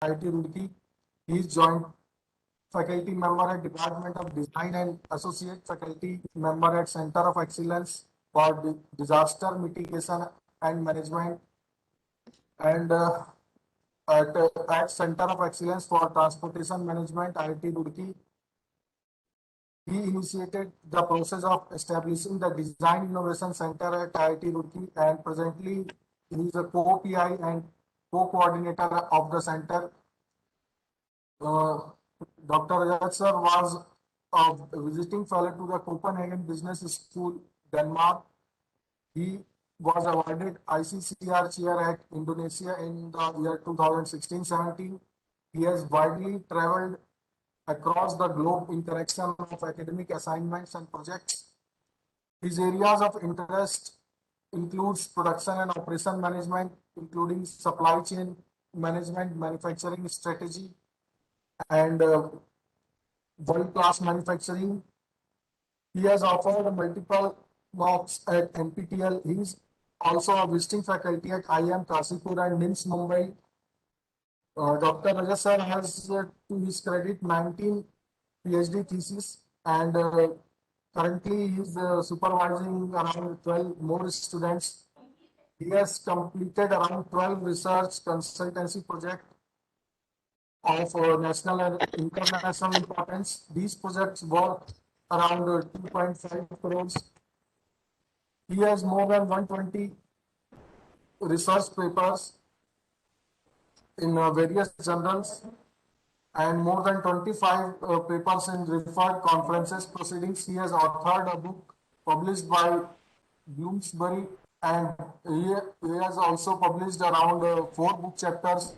IIT Roorkee. He is joint faculty member at Department of Design and associate faculty member at Center of Excellence for Disaster Mitigation and Management and at Center of Excellence for Transportation Management, IIT Roorkee. He initiated the process of establishing the Design Innovation Center at IIT Roorkee, and presently he is a co-PI and co-coordinator of the center. Dr. Rajat sir was a visiting fellow to the Copenhagen Business School, Denmark. He was awarded ICCR chair at Indonesia in the year 2016-17. He has widely traveled across the globe in correction of academic assignments and projects. His areas of interest includes production and operation management, including supply chain management, manufacturing strategy, and world-class manufacturing. He has offered multiple mocks at NPTEL. He is also a visiting faculty at IIM Kashipur and NIMS Mumbai. Dr. Rajat sir has, to his credit, 19 PhD theses, and currently he is supervising around 12 more students. He has completed around 12 research consultancy projects of national and international importance. These projects worth around 2.5 crores. He has more than 120 research papers in various journals and more than 25 papers in referred conferences proceedings. He has authored a book published by Bloomsbury, and he has also published around 4 book chapters.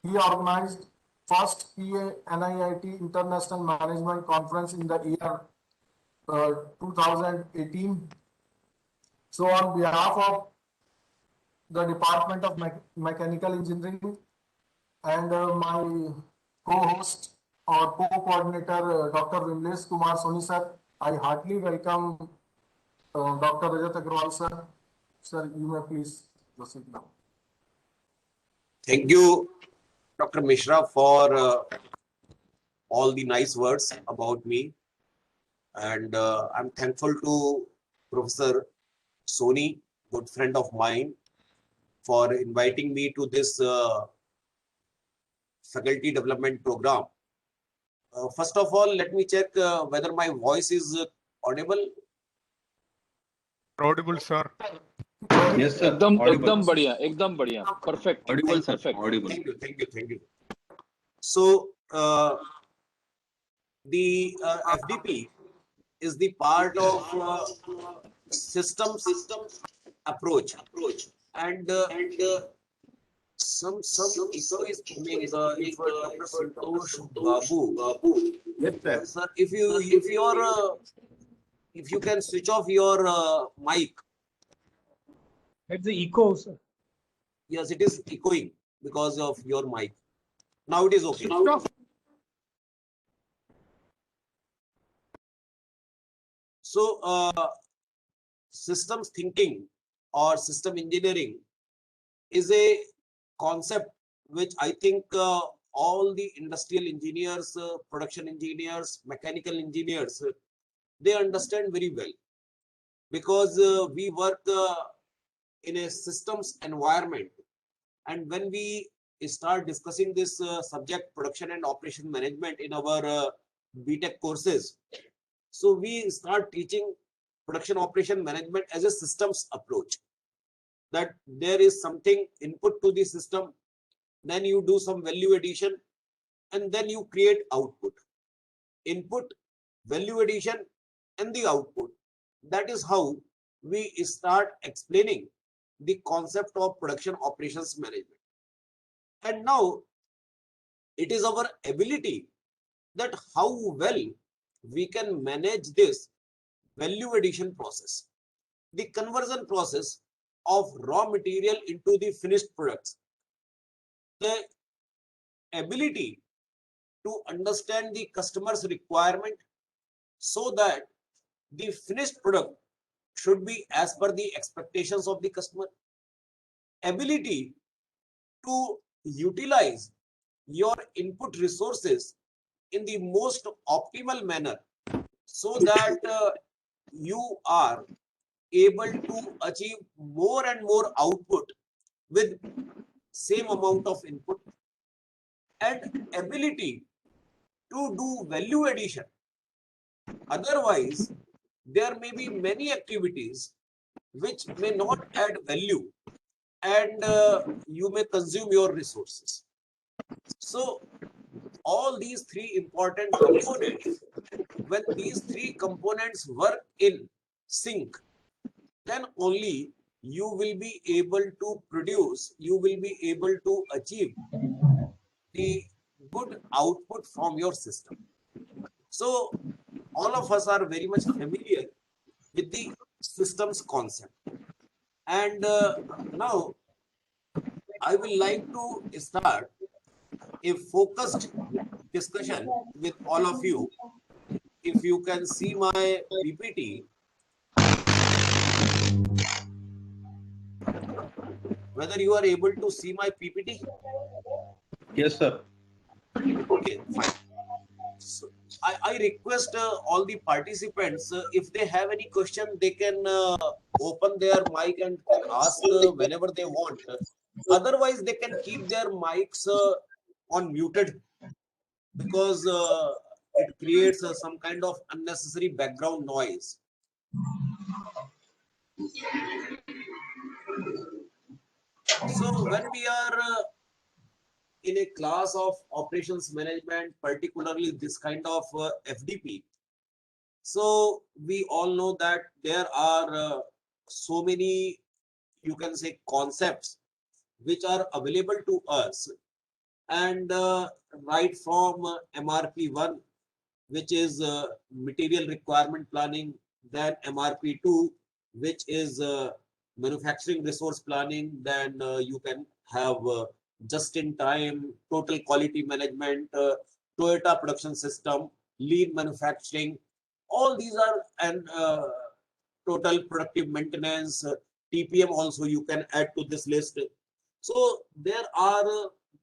He organized first PA NIIT International Management Conference in the year 2018. So on behalf of the Department of Mechanical Engineering and my co-host or co-coordinator Dr. Vimlesh Kumar Soni sir, I heartily welcome Dr. Rajat Agrawal sir. Sir, you may please proceed now. Thank you, Dr. Mishra, for all the nice words about me. And I'm thankful to Professor Soni, good friend of mine, for inviting me to this faculty development program. First of all, let me check whether my voice is audible. Audible, sir. Yes, sir. एकदम बढ़िया, perfect. Audible, sir. Perfect. Audible. Thank you. So the FDP is the part of systems approach, and some issue is coming. If Dr. Santosh Babu, yes, sir. If you can switch off your mic. It's the echo, sir. Yes, it is echoing because of your mic. Now it is okay. So systems thinking or system engineering is a concept which I think all the industrial engineers, production engineers, mechanical engineers, they understand very well, because we work in a systems environment, and when we start discussing this subject, production and operation management, in our BTech courses, so we start teaching production operation management as a systems approach, that there is something input to the system, then you do some value addition, and then you create output. Input, value addition, and the output. That is how we start explaining the concept of production operations management. And now it is our ability that how well we can manage this value addition process, the conversion process of raw material into the finished products, the ability to understand the customer's requirement so that the finished product should be as per the expectations of the customer, ability to utilize your input resources in the most optimal manner so that you are able to achieve more and more output with same amount of input, and ability to do value addition. Otherwise, there may be many activities which may not add value, and you may consume your resources. So all these three important components, when these three components work in sync, then only you will be able to produce, you will be able to achieve the good output from your system. So all of us are very much familiar with the systems concept. And now I will like to start a focused discussion with all of you. If you can see my PPT, whether you are able to see my PPT? Yes, sir. Okay, fine. So I request all the participants, if they have any question, they can open their mic and can ask whenever they want. Otherwise, they can keep their mics on muted, because it creates some kind of unnecessary background noise. So when we are in a class of operations management, particularly this kind of FDP, so we all know that there are so many, you can say, concepts which are available to us, and right from MRP1, which is material requirement planning, then MRP2, which is manufacturing resource planning, then you can have just in time, total quality management, Toyota production system, lean manufacturing. All these are, and total productive maintenance, TPM also you can add to this list. So there are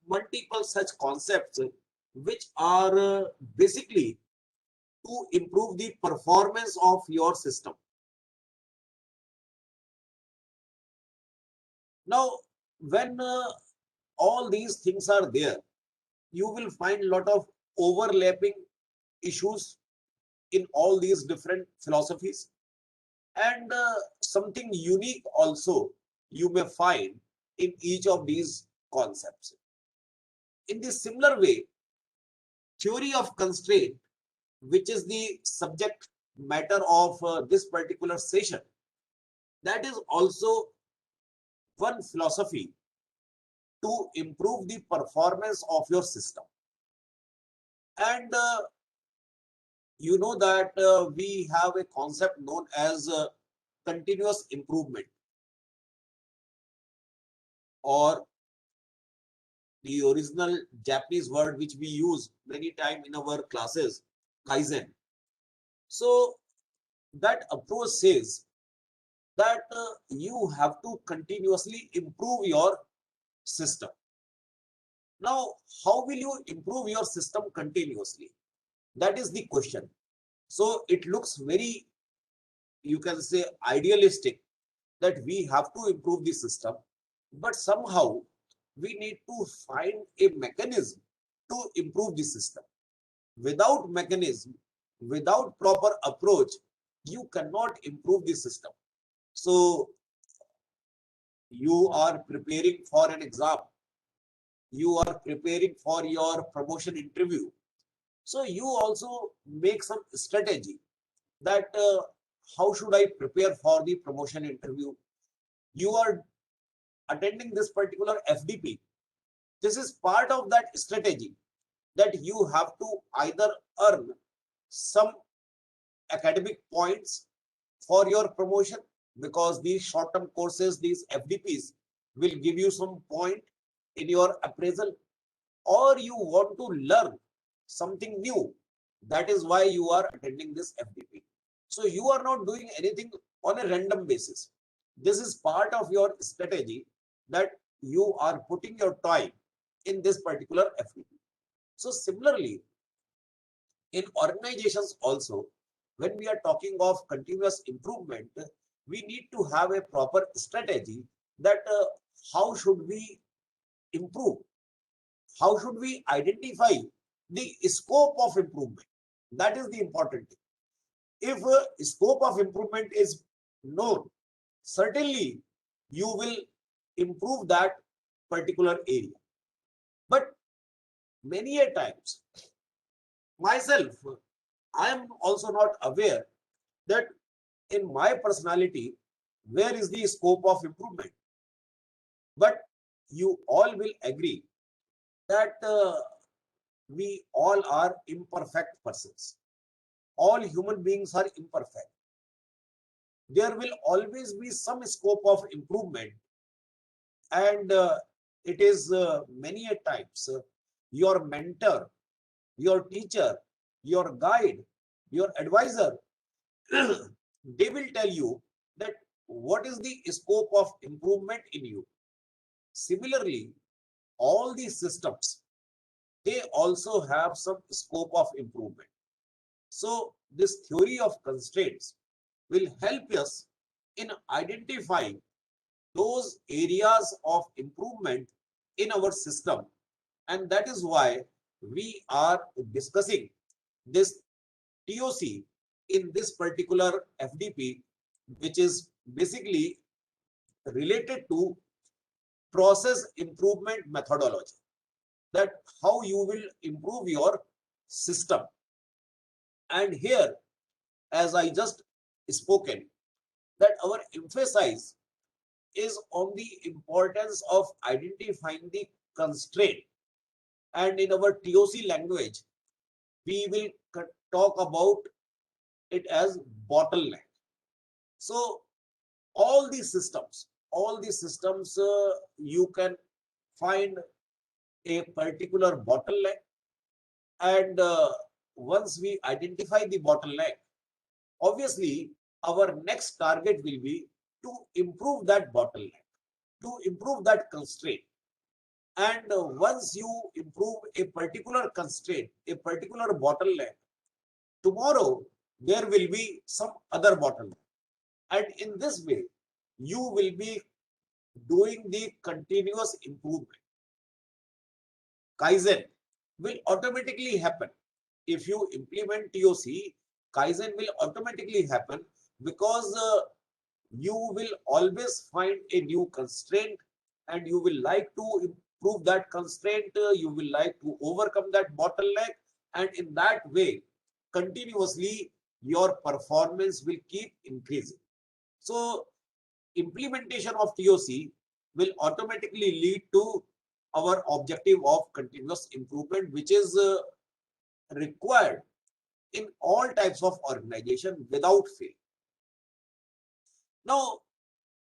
multiple such concepts which are basically to improve the performance of your system. Now, when all these things are there, you will find a lot of overlapping issues in all these different philosophies, and something unique also you may find in each of these concepts. In the similar way, theory of constraint, which is the subject matter of this particular session, that is also one philosophy to improve the performance of your system. And you know that we have a concept known as continuous improvement, or the original Japanese word which we use many times in our classes, Kaizen. So that approach says that you have to continuously improve your system. Now, how will you improve your system continuously? That is the question. So it looks very, you can say, idealistic that we have to improve the system, but somehow we need to find a mechanism to improve the system. Without mechanism, without proper approach, you cannot improve the system. So you are preparing for an exam, you are preparing for your promotion interview, so you also make some strategy that how should I prepare for the promotion interview. You are attending this particular FDP. This is part of that strategy, that you have to either earn some academic points for your promotion, because these short-term courses, these FDPs, will give you some point in your appraisal, or you want to learn something new. That is why you are attending this FDP. So you are not doing anything on a random basis. This is part of your strategy, that you are putting your time in this particular FDP. So similarly, in organizations also, when we are talking of continuous improvement, we need to have a proper strategy that how should we improve, how should we identify the scope of improvement. That is the important thing. If scope of improvement is known, certainly you will improve that particular area. But many a times, myself, I am also not aware that in my personality, where is the scope of improvement. But you all will agree that we all are imperfect persons. All human beings are imperfect. There will always be some scope of improvement, and it is many a times your mentor, your teacher, your guide, your advisor, they will tell you that what is the scope of improvement in you. Similarly, all these systems, they also have some scope of improvement. So this theory of constraints will help us in identifying those areas of improvement in our system, and that is why we are discussing this TOC in this particular FDP, which is basically related to process improvement methodology, that how you will improve your system. And here, as I just spoken, that our emphasis is on the importance of identifying the constraint, and in our TOC language we will talk about it as bottleneck. So all these systems you can find a particular bottleneck, and once we identify the bottleneck, obviously our next target will be to improve that bottleneck, to improve that constraint. And once you improve a particular constraint, a particular bottleneck, tomorrow there will be some other bottleneck, and in this way you will be doing the continuous improvement. Kaizen will automatically happen. If you implement TOC, Kaizen will automatically happen, because you will always find a new constraint and you will like to improve that constraint, you will like to overcome that bottleneck, and in that way continuously your performance will keep increasing. So implementation of TOC will automatically lead to our objective of continuous improvement, which is required in all types of organization without fail. Now,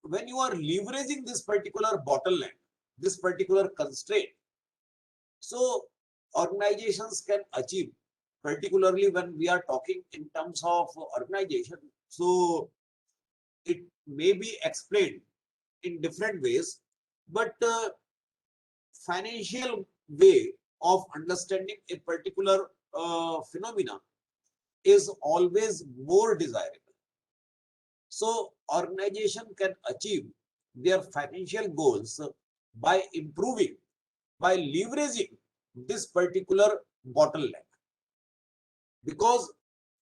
when you are leveraging this particular bottleneck, this particular constraint, so organizations can achieve, particularly when we are talking in terms of organization, so it may be explained in different ways, but financial way of understanding a particular phenomena is always more desirable. So organization can achieve their financial goals by improving, by leveraging this particular bottleneck, because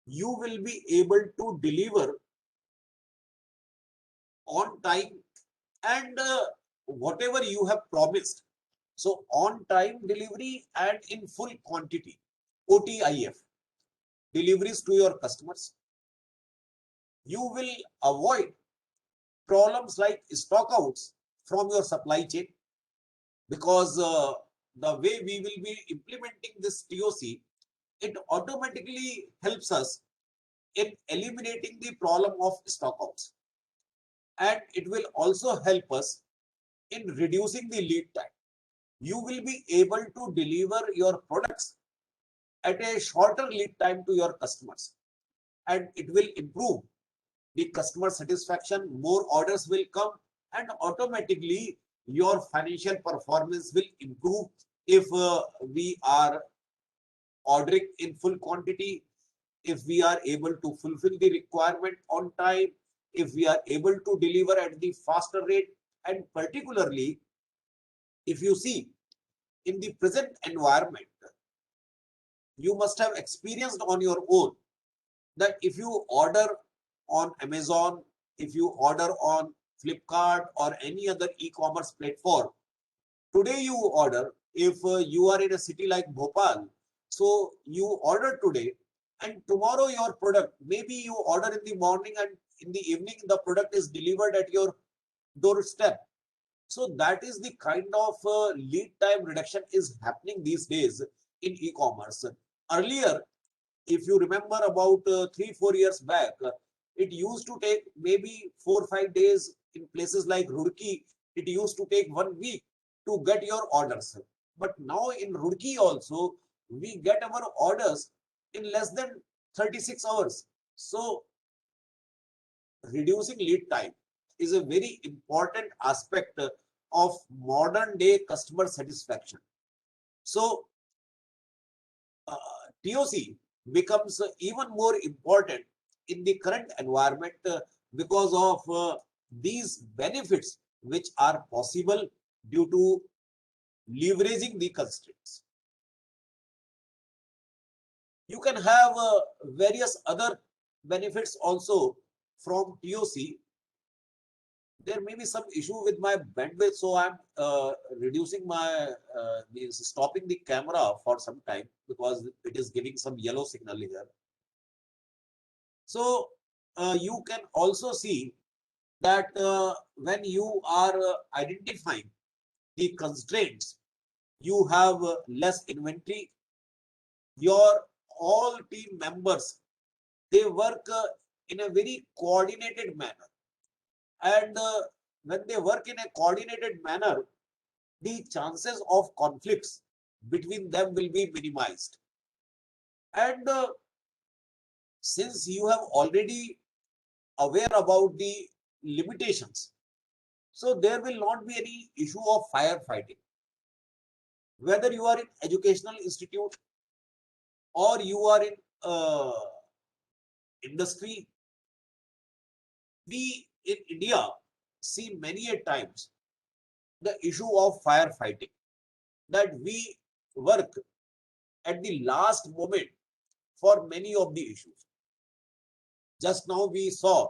you will be able to deliver on time and whatever you have promised. So on time delivery and in full quantity, OTIF, deliveries to your customers. You will avoid problems like stockouts from your supply chain, because the way we will be implementing this TOC, it automatically helps us in eliminating the problem of stockouts, and it will also help us in reducing the lead time. You will be able to deliver your products at a shorter lead time to your customers, and it will improve the customer satisfaction, more orders will come, and automatically your financial performance will improve if we are ordering in full quantity, if we are able to fulfill the requirement on time, if we are able to deliver at the faster rate, and particularly if you see in the present environment, you must have experienced on your own that if you order on Amazon, if you order on Flipkart or any other e-commerce platform, today you order, if you are in a city like Bhopal, so you order today and tomorrow your product, maybe you order in the morning and in the evening the product is delivered at your doorstep. So that is the kind of lead time reduction is happening these days in e-commerce. Earlier, if you remember about 3-4 years back, it used to take maybe 4-5 days. In places like Roorkee, it used to take 1 week to get your orders. But now in Roorkee also, we get our orders in less than 36 hours. So reducing lead time is a very important aspect of modern day customer satisfaction. So TOC becomes even more important in the current environment because of these benefits which are possible due to leveraging the constraints. You can have various other benefits also from TOC. There may be some issue with my bandwidth, so I'm reducing my means stopping the camera for some time because it is giving some yellow signal here. So you can also see that when you are identifying the constraints, you have less inventory. Your all team members, they work in a very coordinated manner. And when they work in a coordinated manner, the chances of conflicts between them will be minimized. And since you have already aware about the limitations, so there will not be any issue of firefighting. Whether you are in educational institute or you are in industry, we in India see many a times the issue of firefighting, that we work at the last moment for many of the issues. Just now we saw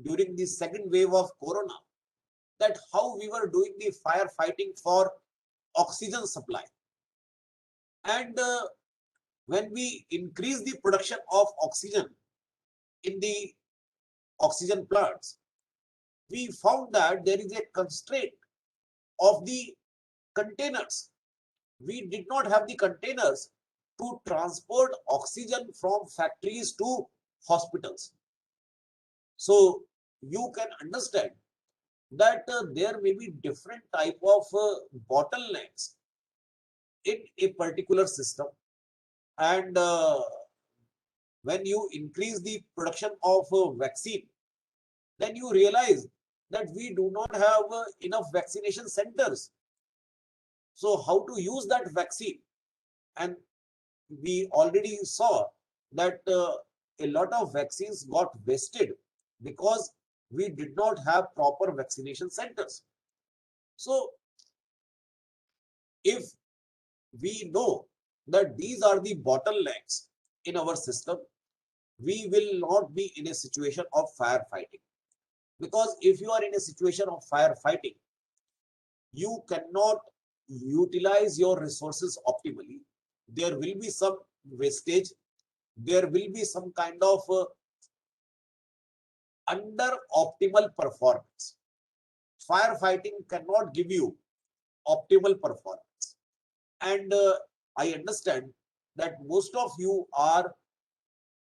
during the second wave of corona that how we were doing the firefighting for oxygen supply. And when we increase the production of oxygen in the oxygen plants, we found that there is a constraint of the containers. We did not have the containers to transport oxygen from factories to hospitals. So you can understand that there may be different type of bottlenecks in a particular system. And when you increase the production of vaccine, then you realize that we do not have enough vaccination centers. So how to use that vaccine? And we already saw that a lot of vaccines got wasted because we did not have proper vaccination centers. So if we know that these are the bottlenecks in our system, we will not be in a situation of firefighting. Because if you are in a situation of firefighting, you cannot utilize your resources optimally. There will be some wastage. There will be some kind of under optimal performance. Firefighting cannot give you optimal performance. And I understand that most of you are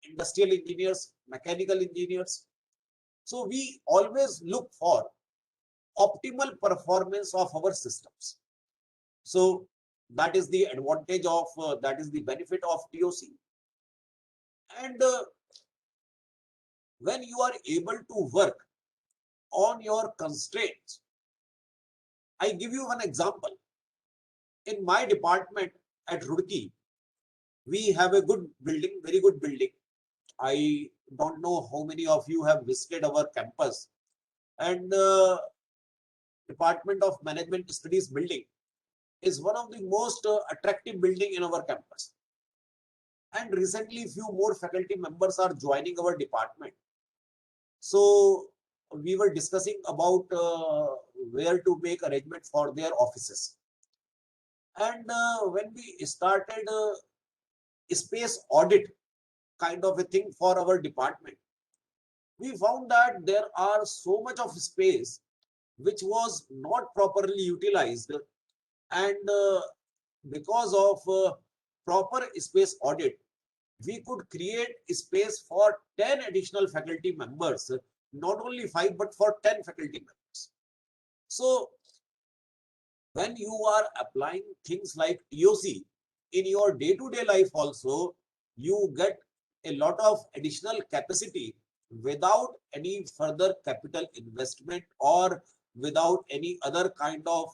industrial engineers, mechanical engineers. So we always look for optimal performance of our systems. So that is the advantage of, that is the benefit of TOC. And when you are able to work on your constraints, I give you one example. In my department at Roorkee, We have a good building, very good building. I don't know how many of you have visited our campus, and Department of Management Studies building is one of the most attractive building in our campus. And recently, few more faculty members are joining our department. So we were discussing about where to make arrangement for their offices. And when we started space audit kind of a thing for our department, we found that there are so much of space which was not properly utilized, and because of proper space audit, we could create space for 10 additional faculty members, not only 5 but for 10 faculty members. So when you are applying things like TOC in your day-to-day life also, you get a lot of additional capacity without any further capital investment or without any other kind of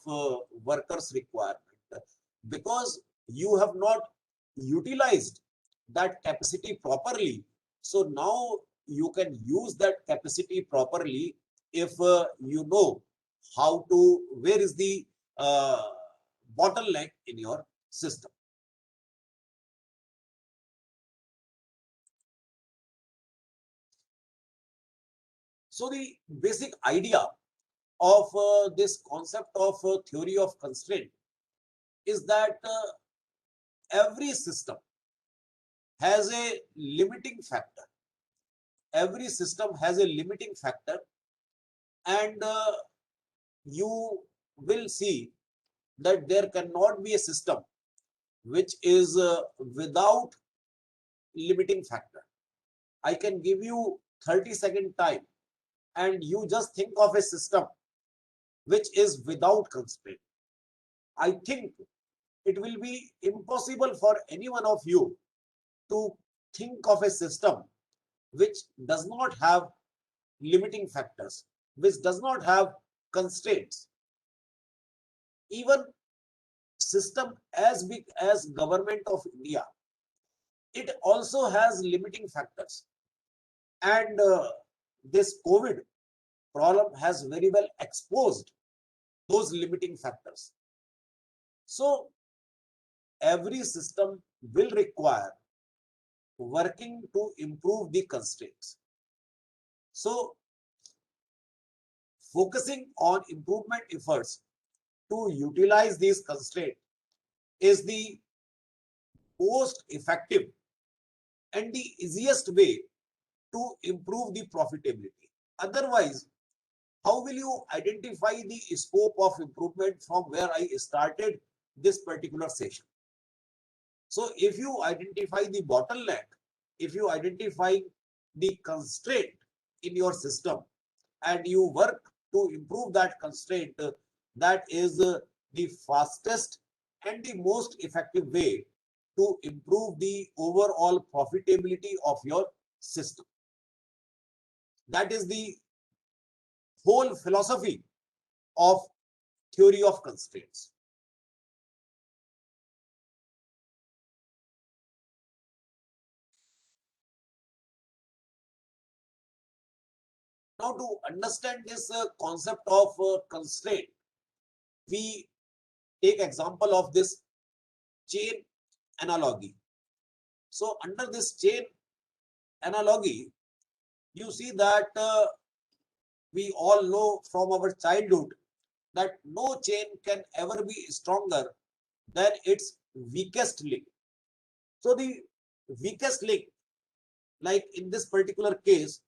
workers requirement, because you have not utilized that capacity properly. So now you can use that capacity properly if you know how to, where is the bottleneck in your system. So the basic idea of this concept of theory of constraint is that every system has a limiting factor. Every system has a limiting factor, and you will see that there cannot be a system which is without limiting factor. I can give you 30-second time and you just think of a system which is without constraint. I think it will be impossible for any one of you to think of a system which does not have limiting factors, which does not have constraints. Even system as big as Government of India, it also has limiting factors, and this COVID problem has very well exposed those limiting factors. So every system will require working to improve the constraints. So focusing on improvement efforts to utilize these constraints is the most effective and the easiest way to improve the profitability. Otherwise, how will you identify the scope of improvement from where I started this particular session? So if you identify the bottleneck, if you identify the constraint in your system and you work to improve that constraint, that is the fastest and the most effective way to improve the overall profitability of your system. That is the whole philosophy of theory of constraints. Now, to understand this concept of constraint, we take example of this chain analogy. So under this chain analogy, you see that we all know from our childhood that no chain can ever be stronger than its weakest link. So the weakest link, like in this particular case,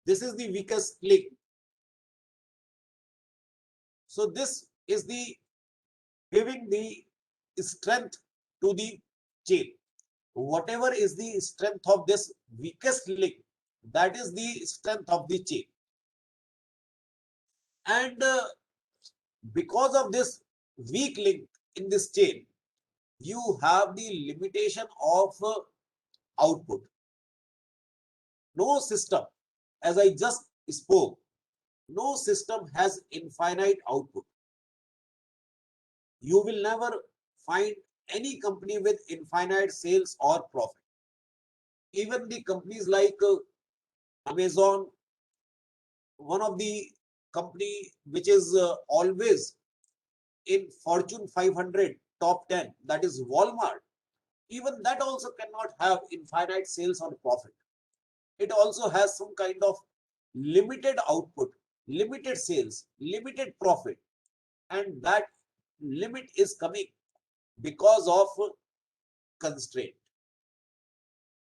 this is the weakest link. So this is the giving the strength to the chain. Whatever is the strength of this weakest link, that is the strength of the chain. And because of this weak link in this chain, you have the limitation of output. No system, as I just spoke, no system has infinite output. You will never find any company with infinite sales or profit. Even the companies like Amazon, one of the company which is always in Fortune 500 top 10, that is Walmart, even that also cannot have infinite sales or profit. It also has some kind of limited output, limited sales, limited profit, and that limit is coming because of constraint.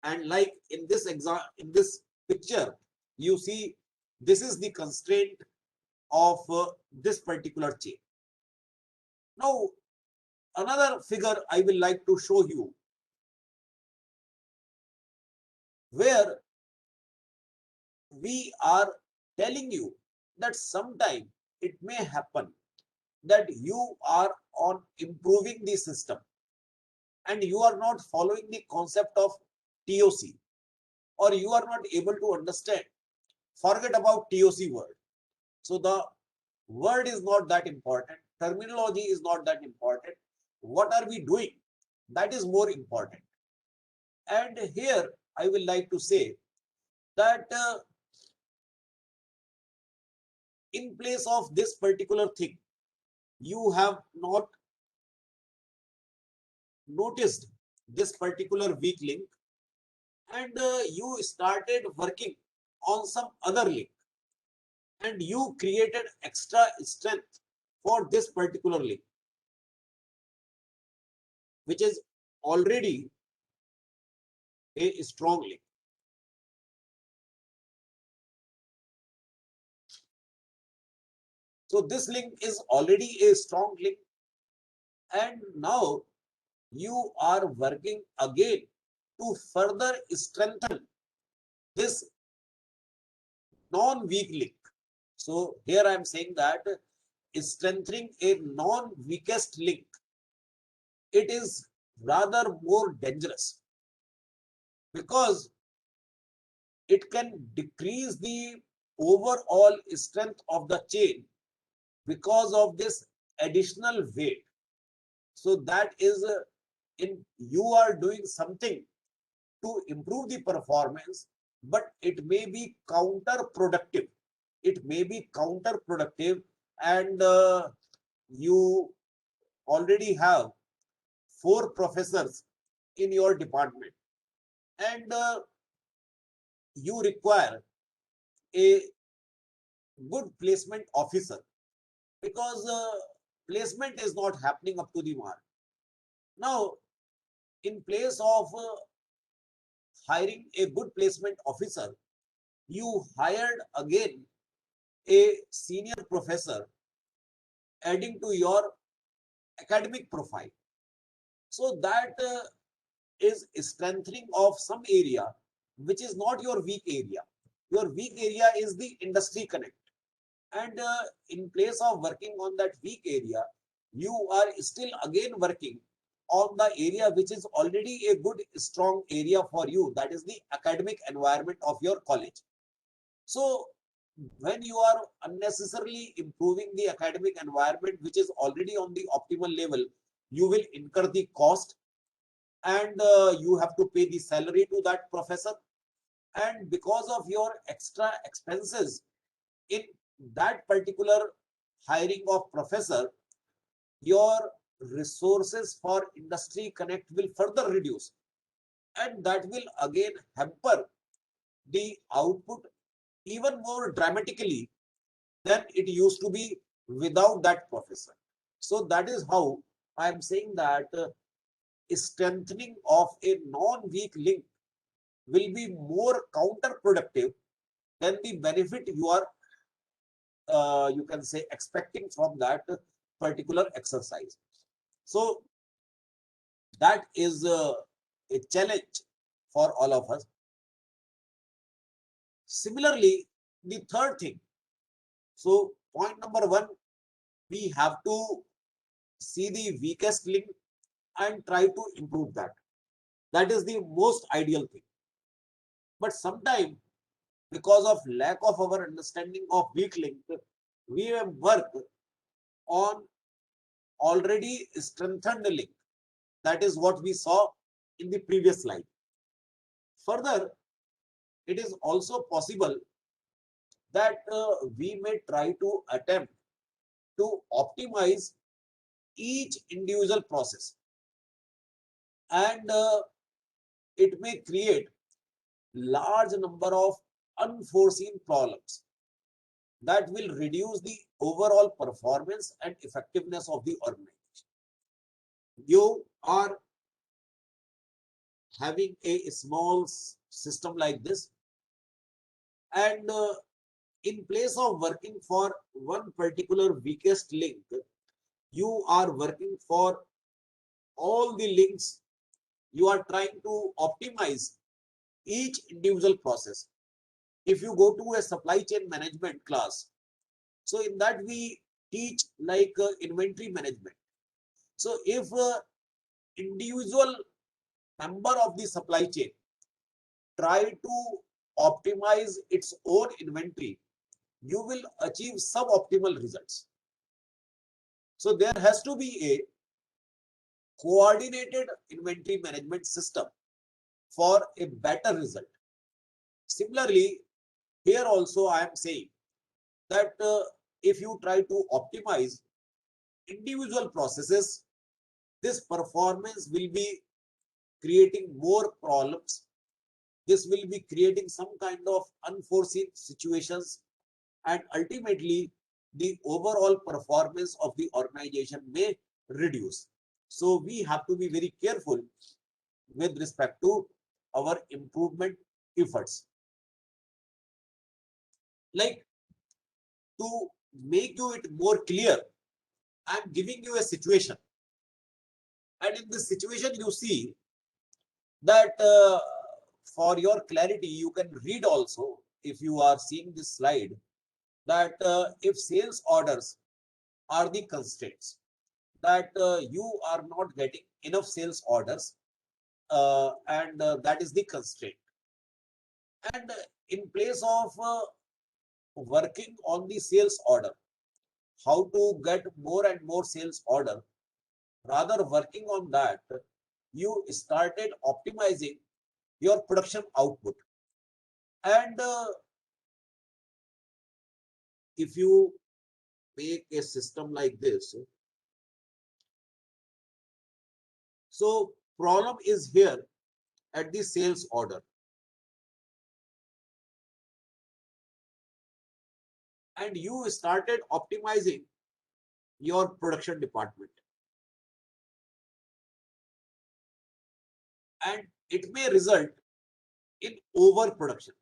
And like in this picture, you see this is the constraint of this particular chain. Now, another figure I will like to show you, where we are telling you that sometime it may happen that you are on improving the system and you are not following the concept of TOC, or you are not able to understand. Forget about TOC word. So the word is not that important. Terminology is not that important. What are we doing? That is more important. And here I will like to say that in place of this particular thing, you have not noticed this particular weak link, and you started working on some other link, and you created extra strength for this particular link, which is already a strong link. So this link is already a strong link, and now you are working again to further strengthen this non-weak link. So here I am saying that strengthening a non-weakest link, it is rather more dangerous, because it can decrease the overall strength of the chain because of this additional weight. So that is you are doing something to improve the performance, but it may be counterproductive. It may be counterproductive, and you already have 4 professors in your department, and you require a good placement officer, because placement is not happening up to the mark. Now, in place of hiring a good placement officer, you hired again a senior professor, adding to your academic profile. So that is strengthening of some area which is not your weak area. Your weak area is the industry connect, and in place of working on that weak area, you are still again working on the area which is already a good strong area for you, that is the academic environment of your college. So when you are unnecessarily improving the academic environment which is already on the optimal level, you will incur the cost, and you have to pay the salary to that professor, and because of your extra expenses in that particular hiring of professor, your resources for industry connect will further reduce, and that will again hamper the output even more dramatically than it used to be without that professor. So that is how I am saying that strengthening of a non-weak link will be more counterproductive than the benefit you are you can say expecting from that particular exercise. So that is a challenge for all of us. Similarly, the third thing, so point number 1, we have to see the weakest link and try to improve that. That is the most ideal thing. But sometimes because of lack of our understanding of weak link, we have worked on already strengthened link. That is what we saw in the previous slide. Further, it is also possible that we may try to attempt to optimize each individual process, and it may create large number of unforeseen problems that will reduce the overall performance and effectiveness of the organization. You are having a small system like this, and in place of working for one particular weakest link, you are working for all the links. You are trying to optimize each individual process. If you go to a supply chain management class, so in that we teach like inventory management. So if individual member of the supply chain try to optimize its own inventory, you will achieve suboptimal results. So there has to be a coordinated inventory management system for a better result. Similarly, here also I am saying that if you try to optimize individual processes, this performance will be creating more problems. This will be creating some kind of unforeseen situations, and ultimately the overall performance of the organization may reduce. So we have to be very careful with respect to our improvement efforts. Like, to make you it more clear, I am giving you a situation, and in this situation you see that for your clarity you can read also, if you are seeing this slide, that if sales orders are the constraints, that you are not getting enough sales orders, and that is the constraint, and in place of working on the sales order, how to get more and more sales order, rather working on that, you started optimizing your production output. And if you make a system like this, so problem is here at the sales order, and you started optimizing your production department, and it may result in overproduction.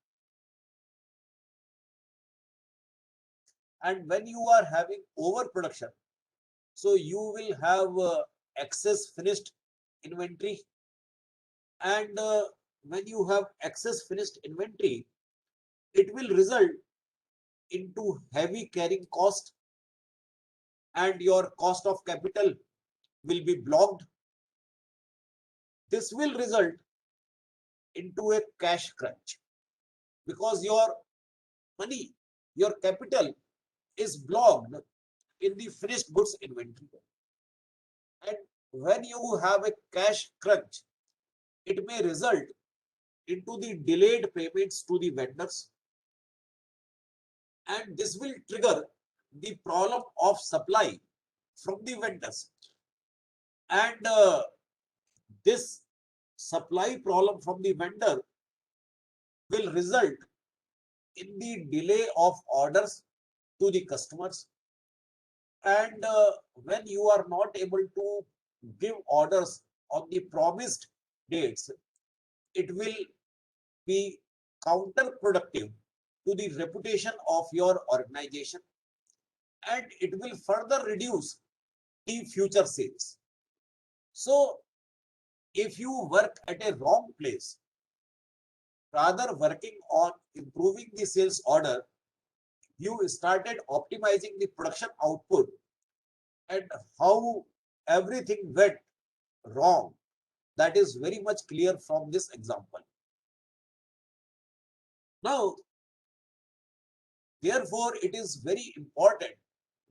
And when you are having overproduction, so you will have excess finished inventory, and when you have excess finished inventory, it will result into heavy carrying cost, and your cost of capital will be blocked. This will result into a cash crunch, because your money, your capital is blocked in the finished goods inventory. And when you have a cash crunch, it may result into the delayed payments to the vendors, and this will trigger the problem of supply from the vendors, and this supply problem from the vendor will result in the delay of orders to the customers, and when you are not able to give orders on the promised dates, it will be counterproductive to the reputation of your organization, and it will further reduce the future sales. So if you work at a wrong place, rather working on improving the sales order, you started optimizing the production output, and how everything went wrong, that is very much clear from this example. Now, Therefore, it is very important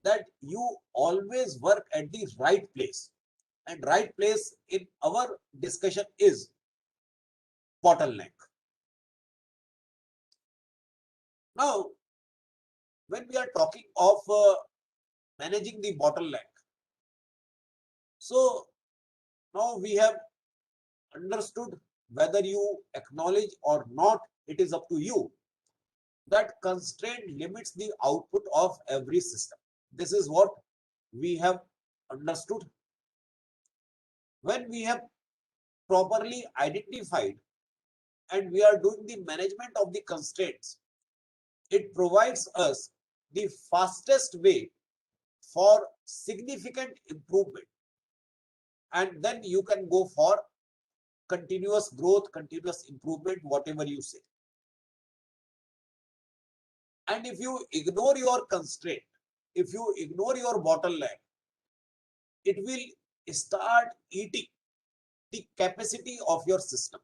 that you always work at the right place. And right place in our discussion is bottleneck. Now, when we are talking of managing the bottleneck, so now we have understood, whether you acknowledge or not, it is up to you, that constraint limits the output of every system. This is what we have understood. When we have properly identified and we are doing the management of the constraints, it provides us the fastest way for significant improvement. And then you can go for continuous growth, continuous improvement, whatever you say. And if you ignore your constraint, if you ignore your bottleneck, it will start eating the capacity of your system.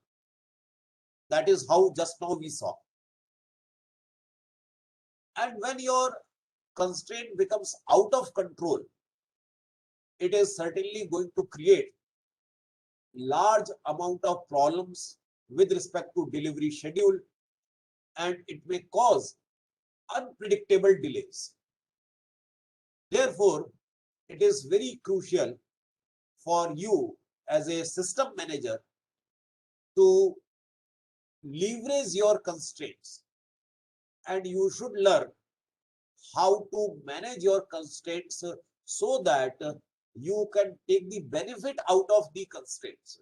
That is how just now we saw. And when your constraint becomes out of control, it is certainly going to create large amount of problems with respect to delivery schedule, and it may cause unpredictable delays. Therefore, it is very crucial for you as a system manager to leverage your constraints, and you should learn how to manage your constraints so that you can take the benefit out of the constraints.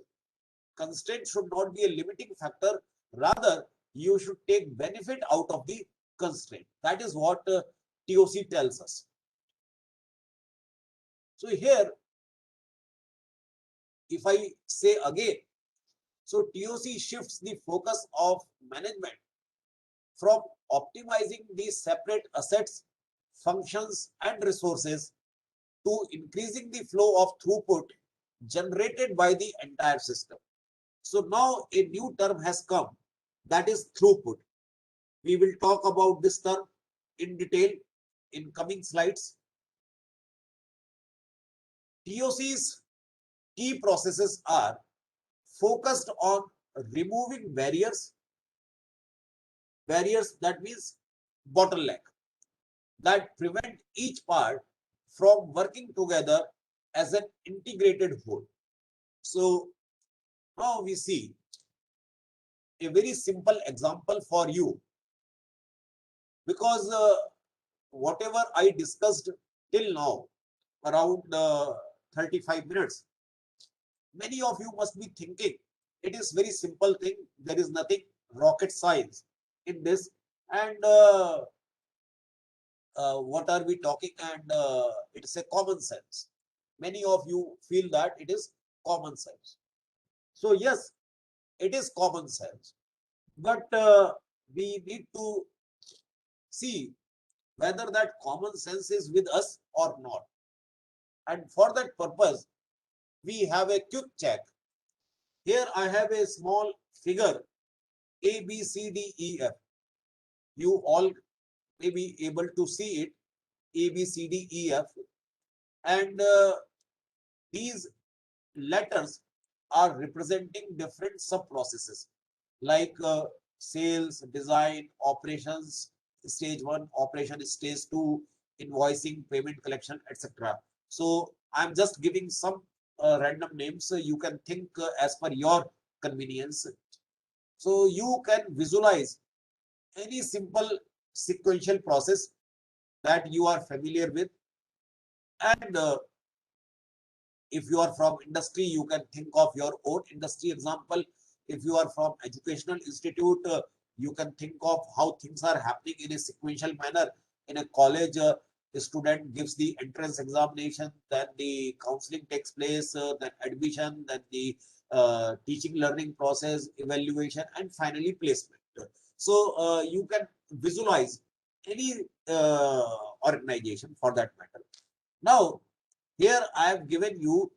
Constraint should not be a limiting factor, rather you should take benefit out of the constraint. That is what TOC tells us. So here, if I say again, so TOC shifts the focus of management from optimizing these separate assets, functions, and resources to increasing the flow of throughput generated by the entire system. So now a new term has come, that is throughput. We will talk about this term in detail in coming slides. TOC's key processes are focused on removing barriers, that means bottleneck, that prevent each part from working together as an integrated whole. So now we see a very simple example for you, because whatever I discussed till now, around 35 minutes, many of you must be thinking it is very simple thing, there is nothing rocket science in this, and what are we talking, and it's a common sense. Many of you feel that it is common sense. So yes, it is common sense, but we need to see whether that common sense is with us or not. And for that purpose, we have a quick check. Here I have a small figure, A, B, C, D, E, F. You all may be able to see it, A, B, C, D, E, F. And these letters are representing different sub-processes like sales, design, operations, stage 1, operation stage 2, invoicing, payment collection, etc. So I'm just giving some random names, so you can think as per your convenience. So you can visualize any simple sequential process that you are familiar with, and if you are from industry, you can think of your own industry example. If you are from educational institute, you can think of how things are happening in a sequential manner. In a college, a student gives the entrance examination, then the counseling takes place, then admission, then the teaching learning process, evaluation, and finally placement. So you can visualize any organization for that matter. Now, here I have given you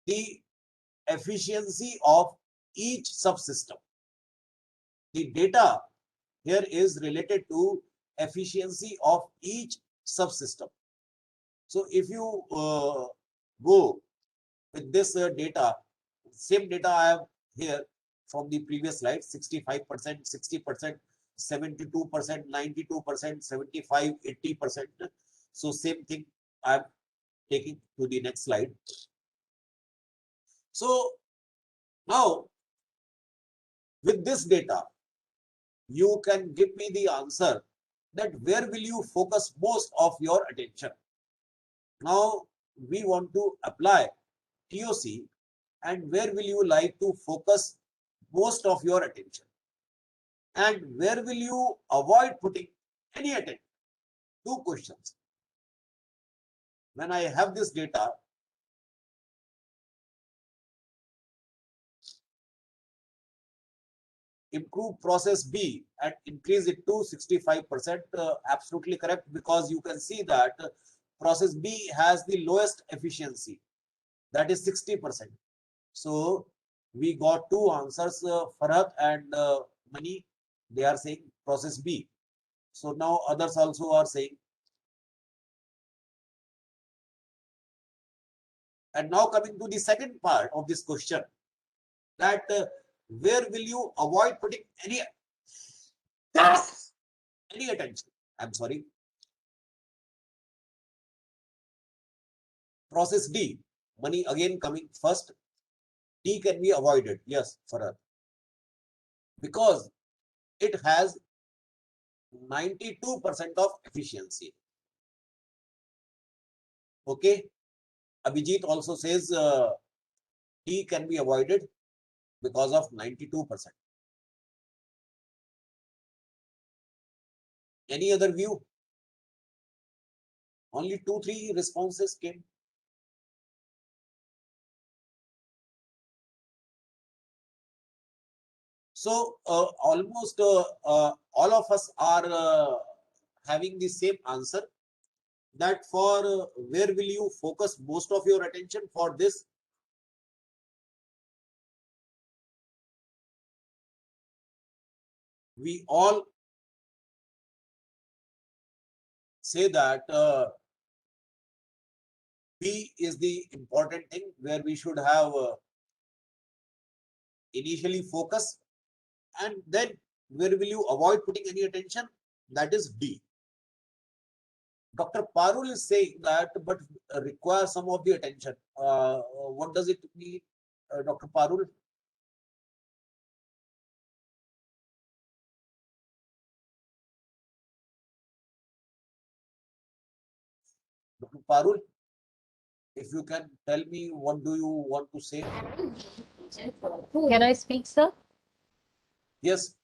the efficiency of each subsystem. The data here is related to efficiency of each subsystem. So if you go with this data, same data I have here from the previous slide, 65%, 60%, 72%, 92%, 75, 80%. So same thing I am taking to the next slide. So now with this data, you can give me the answer that where will you focus most of your attention. Now we want to apply TOC, and where will you like to focus most of your attention, and where will you avoid putting any attention. Two questions. When I have this data, improve process B and increase it to 65%, absolutely correct, because you can see that process B has the lowest efficiency, that is 60%. So we got two answers, Farhat and Mani, they are saying process B. So now others also are saying. And now coming to the second part of this question, that where will you avoid putting any attention. I'm sorry. Process D, Mani again coming first. D can be avoided, yes, Farhat, because it has 92% of efficiency. Okay, Abhijit also says D can be avoided because of 92%. Any other view? Only 2-3 responses came. So almost all of us are having the same answer, that for where will you focus most of your attention for this. We all say that B is the important thing where we should have initially focus, and then where will you avoid putting any attention, that is D. Dr. Parul is saying that but require some of the attention. What does it mean, Dr. Parul? Dr. Parul, if you can tell me what do you want to say? Can I speak, sir? Yes.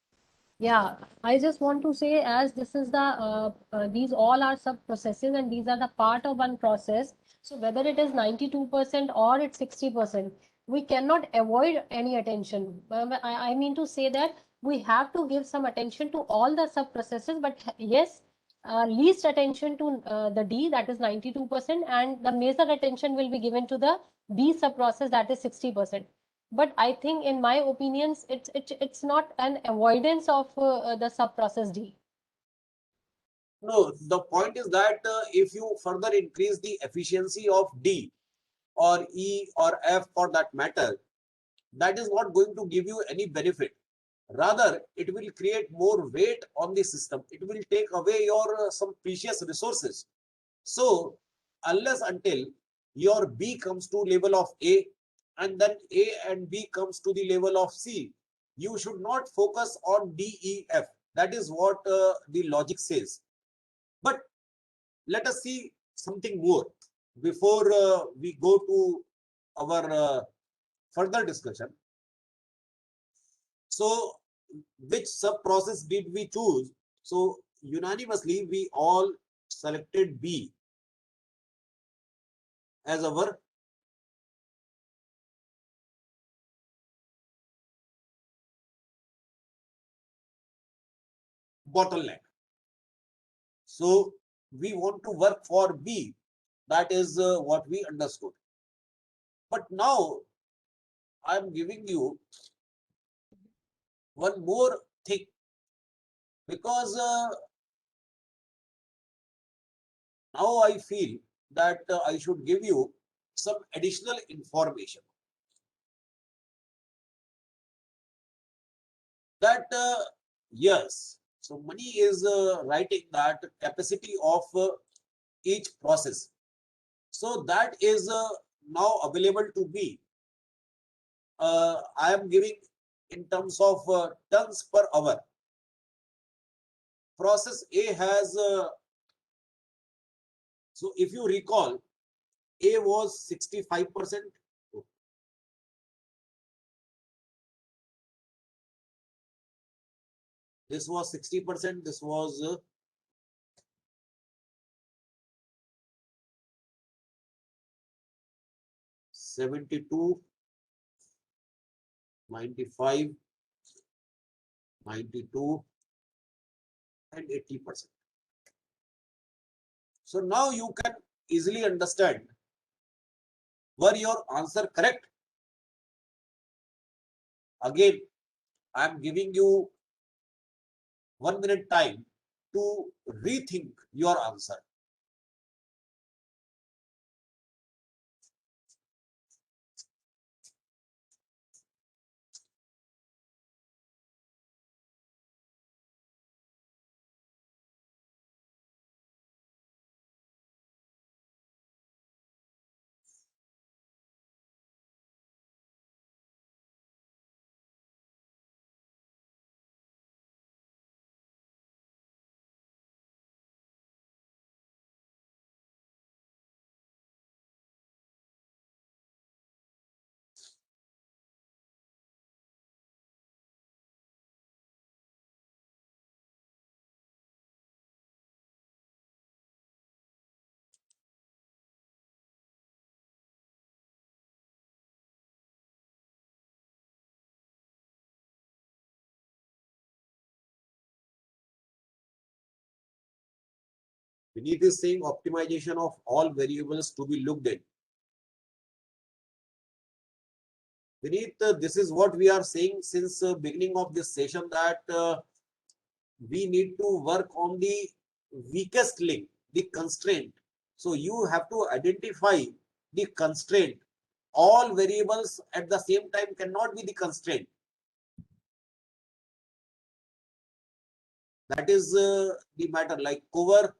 Yeah, I just want to say, as this is the these all are sub processes and these are the part of one process. So whether it is 92% or it's 60%, we cannot avoid any attention. I mean to say that we have to give some attention to all the sub processes, but yes, least attention to the D, that is 92%, and the major attention will be given to the B sub process, that is 60%. But I think, in my opinions, it's not an avoidance of the sub process D. No, the point is that if you further increase the efficiency of D or E or F for that matter, that is not going to give you any benefit. Rather, it will create more weight on the system. It will take away your some precious resources. So unless until your B comes to level of A, and then A and B comes to the level of C, you should not focus on D, E, F. That is what the logic says. But let us see something more before we go to our further discussion. So which sub process did we choose? So unanimously we all selected B as our bottleneck. So we want to work for B. That is what we understood. But now I am giving you one more thing, because Now I feel that I should give you some additional information that yes, so Mani is writing that capacity of each process. So that is now available to me. I am giving in terms of tons per hour. Process A has, so if you recall, A was 65%. This was 60%. This was 72, 95, 92, and 80%. So now you can easily understand, were your answer correct? Again, I am giving you 1 minute time to rethink your answer. Beneath is saying optimization of all variables to be looked at. Beneath, this is what we are saying since beginning of this session, that we need to work on the weakest link, the constraint. So you have to identify the constraint. All variables at the same time cannot be the constraint. That is the matter. Like cover,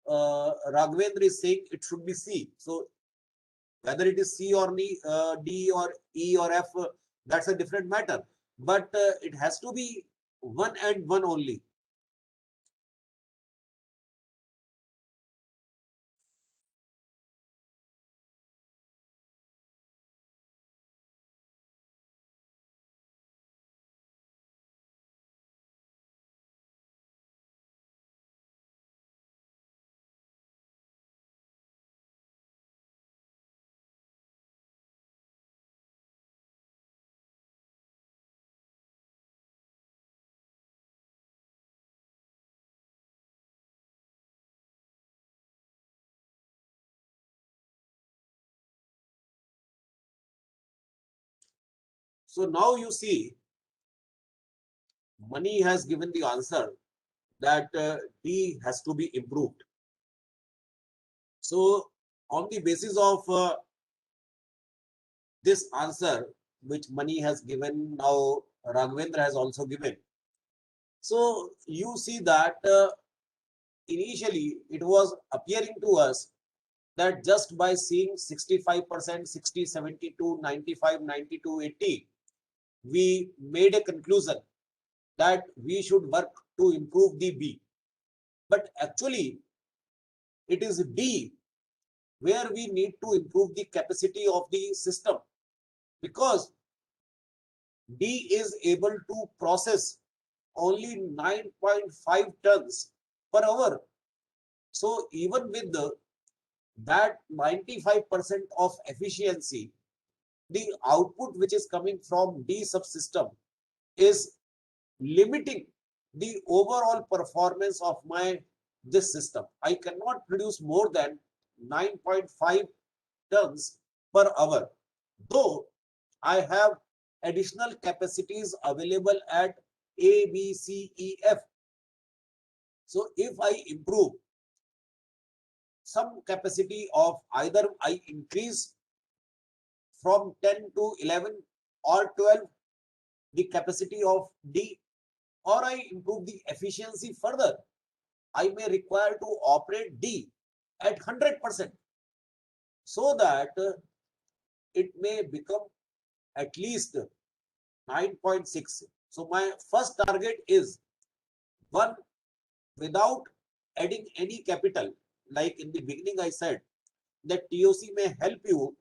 Raghavendra is saying it should be C. So whether it is C or D or E or F, that's a different matter. But it has to be one and one only. So now you see, Mani has given the answer that D has to be improved. So on the basis of this answer, which Mani has given, now Raghavendra has also given. So you see that initially it was appearing to us that just by seeing 65%, 60, 72, 95, 92, 80, we made a conclusion that we should work to improve the B. But actually, it is D where we need to improve the capacity of the system, because D is able to process only 9.5 tons per hour. So even with that 95% of efficiency, the output which is coming from D subsystem is limiting the overall performance of this system. I cannot produce more than 9.5 tons per hour, though I have additional capacities available at A, B, C, E, F. So if I improve some capacity of either I increase from 10 to 11 or 12 the capacity of D, or I improve the efficiency further. I may require to operate D at 100% so that it may become at least 9.6. So my first target is one, without adding any capital. Like in the beginning I said that TOC may help you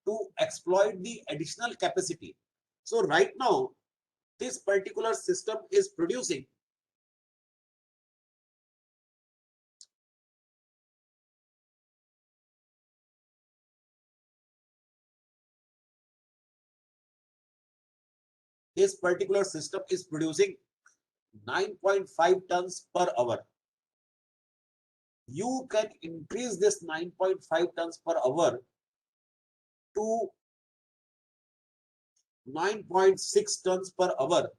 to exploit the additional capacity. So right now this particular system is producing this particular system is producing 9.5 tons per hour. You can increase this 9.5 tons per hour to 9.6 tons per hour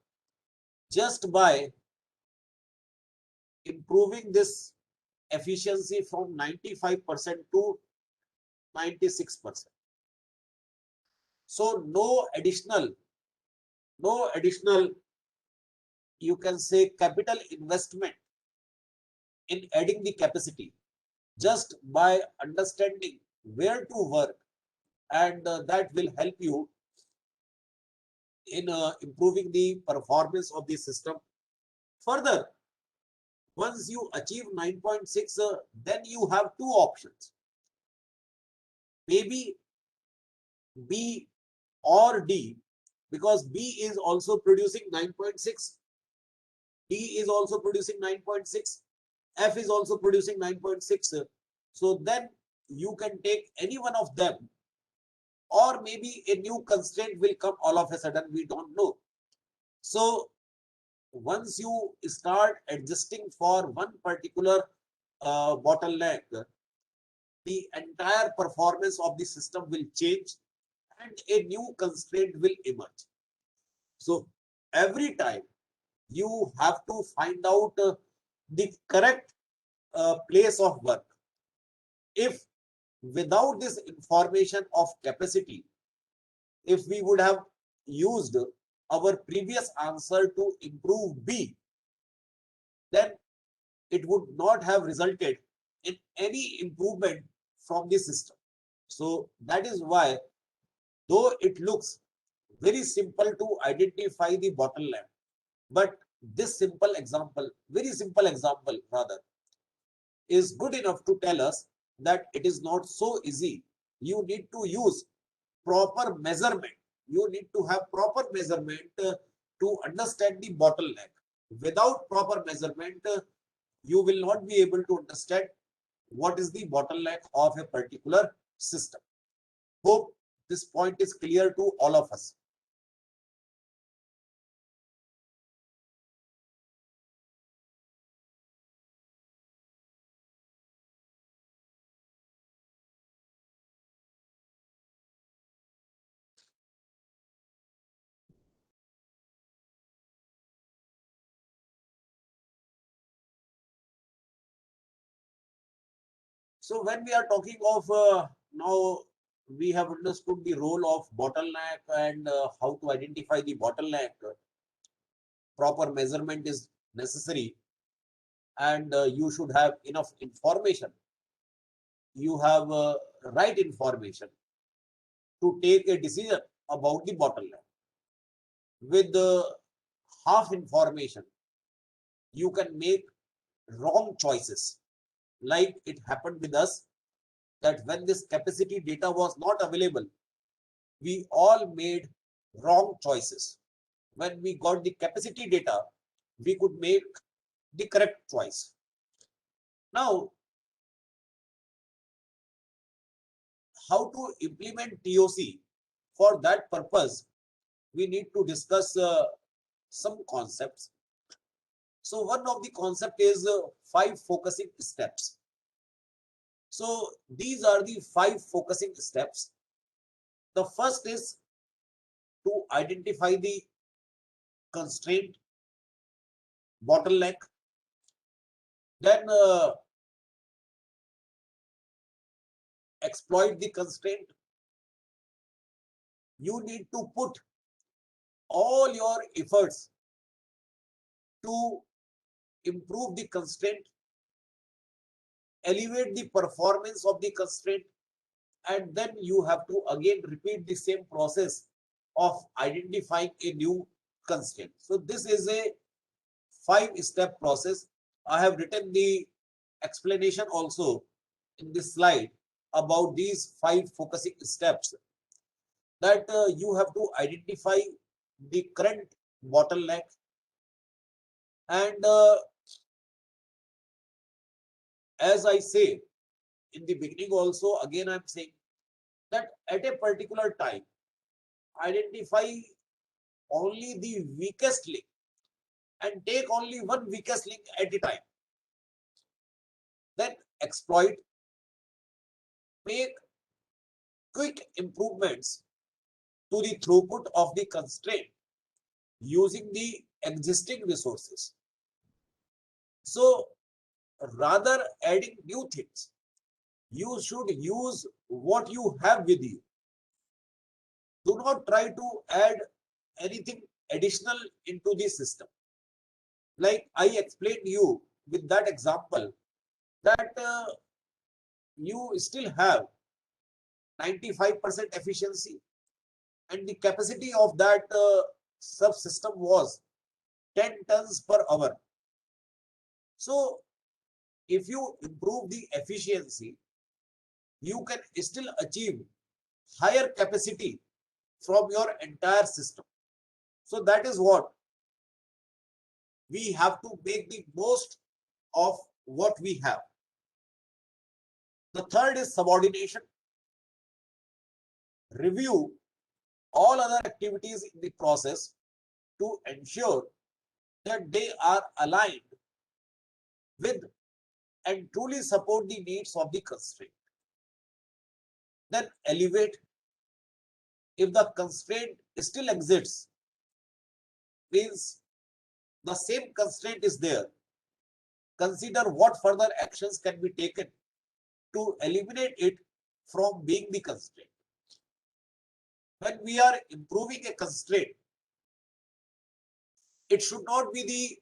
just by improving this efficiency from 95% to 96%. So no additional, you can say, capital investment in adding the capacity, just by understanding where to work, and that will help you in improving the performance of the system. Further, once you achieve 9.6, then you have two options. Maybe B or D, because B is also producing 9.6, D is also producing 9.6, F is also producing 9.6. So then you can take any one of them, or maybe a new constraint will come all of a sudden, we don't know. So once you start adjusting for one particular bottleneck, the entire performance of the system will change and a new constraint will emerge. So every time you have to find out the correct place of work. If without this information of capacity, if we would have used our previous answer to improve B, then it would not have resulted in any improvement from the system. So that is why, though it looks very simple to identify the bottleneck, but this simple example, very simple example rather, is good enough to tell us that it is not so easy. You need to use proper measurement. You need to have proper measurement to understand the bottleneck. Without proper measurement, you will not be able to understand what is the bottleneck of a particular system. Hope this point is clear to all of us. So when we are talking of now we have understood the role of bottleneck and how to identify the bottleneck. Proper measurement is necessary, and you should have enough information. You have right information to take a decision about the bottleneck. With half information, you can make wrong choices. Like it happened with us, that when this capacity data was not available, we all made wrong choices. When we got the capacity data, we could make the correct choice. Now, how to implement TOC? For that purpose, we need to discuss some concepts. So one of the concept is 5 focusing steps. So these are the 5 focusing steps. The first is to identify the constraint, bottleneck. Then exploit the constraint. You need to put all your efforts to improve the constraint, elevate the performance of the constraint, and then you have to again repeat the same process of identifying a new constraint. So this is a 5-step process. I have written the explanation also in this slide about these 5 focusing steps, that you have to identify the current bottleneck, and as I say in the beginning also, again I'm saying that at a particular time, identify only the weakest link and take only one weakest link at a time. Then exploit, make quick improvements to the throughput of the constraint using the existing resources. So rather adding new things, you should use what you have with you. Do not try to add anything additional into the system. Like I explained you with that example, that you still have 95% efficiency, and the capacity of that subsystem was 10 tons per hour. So if you improve the efficiency, you can still achieve higher capacity from your entire system. So that is what we have to make the most of what we have. The third is subordination. Review all other activities in the process to ensure that they are aligned with and truly support the needs of the constraint. Then elevate. If the constraint still exists, means the same constraint is there, consider what further actions can be taken to eliminate it from being the constraint. When we are improving a constraint, it should not be the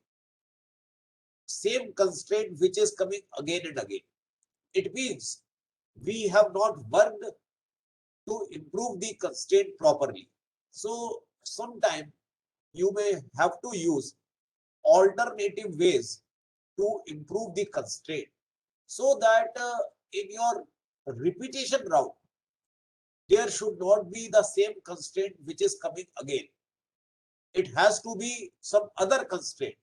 same constraint which is coming again and again. It means we have not worked to improve the constraint properly. So sometimes you may have to use alternative ways to improve the constraint, so that in your repetition route, there should not be the same constraint which is coming again. It has to be some other constraint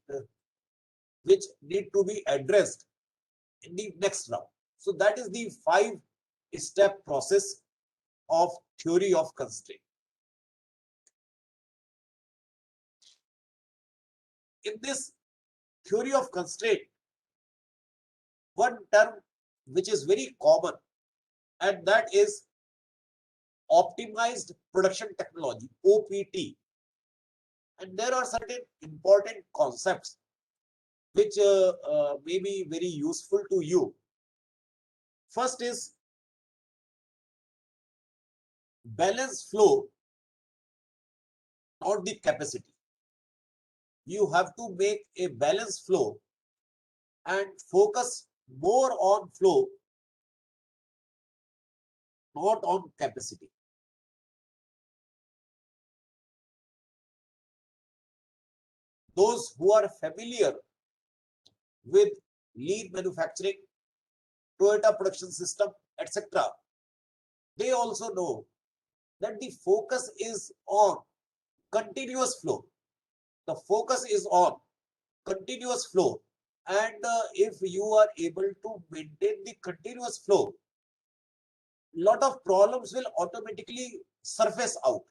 which need to be addressed in the next round. So that is the 5-step process of theory of constraint. In this theory of constraint, one term which is very common, and that is optimized production technology, OPT. And there are certain important concepts which may be very useful to you. First is balance flow, not the capacity. You have to make a balanced flow and focus more on flow, not on capacity. Those who are familiar with lean manufacturing, Toyota production system, etc., they also know that the focus is on continuous flow. The focus is on continuous flow, and if you are able to maintain the continuous flow, lot of problems will automatically surface out.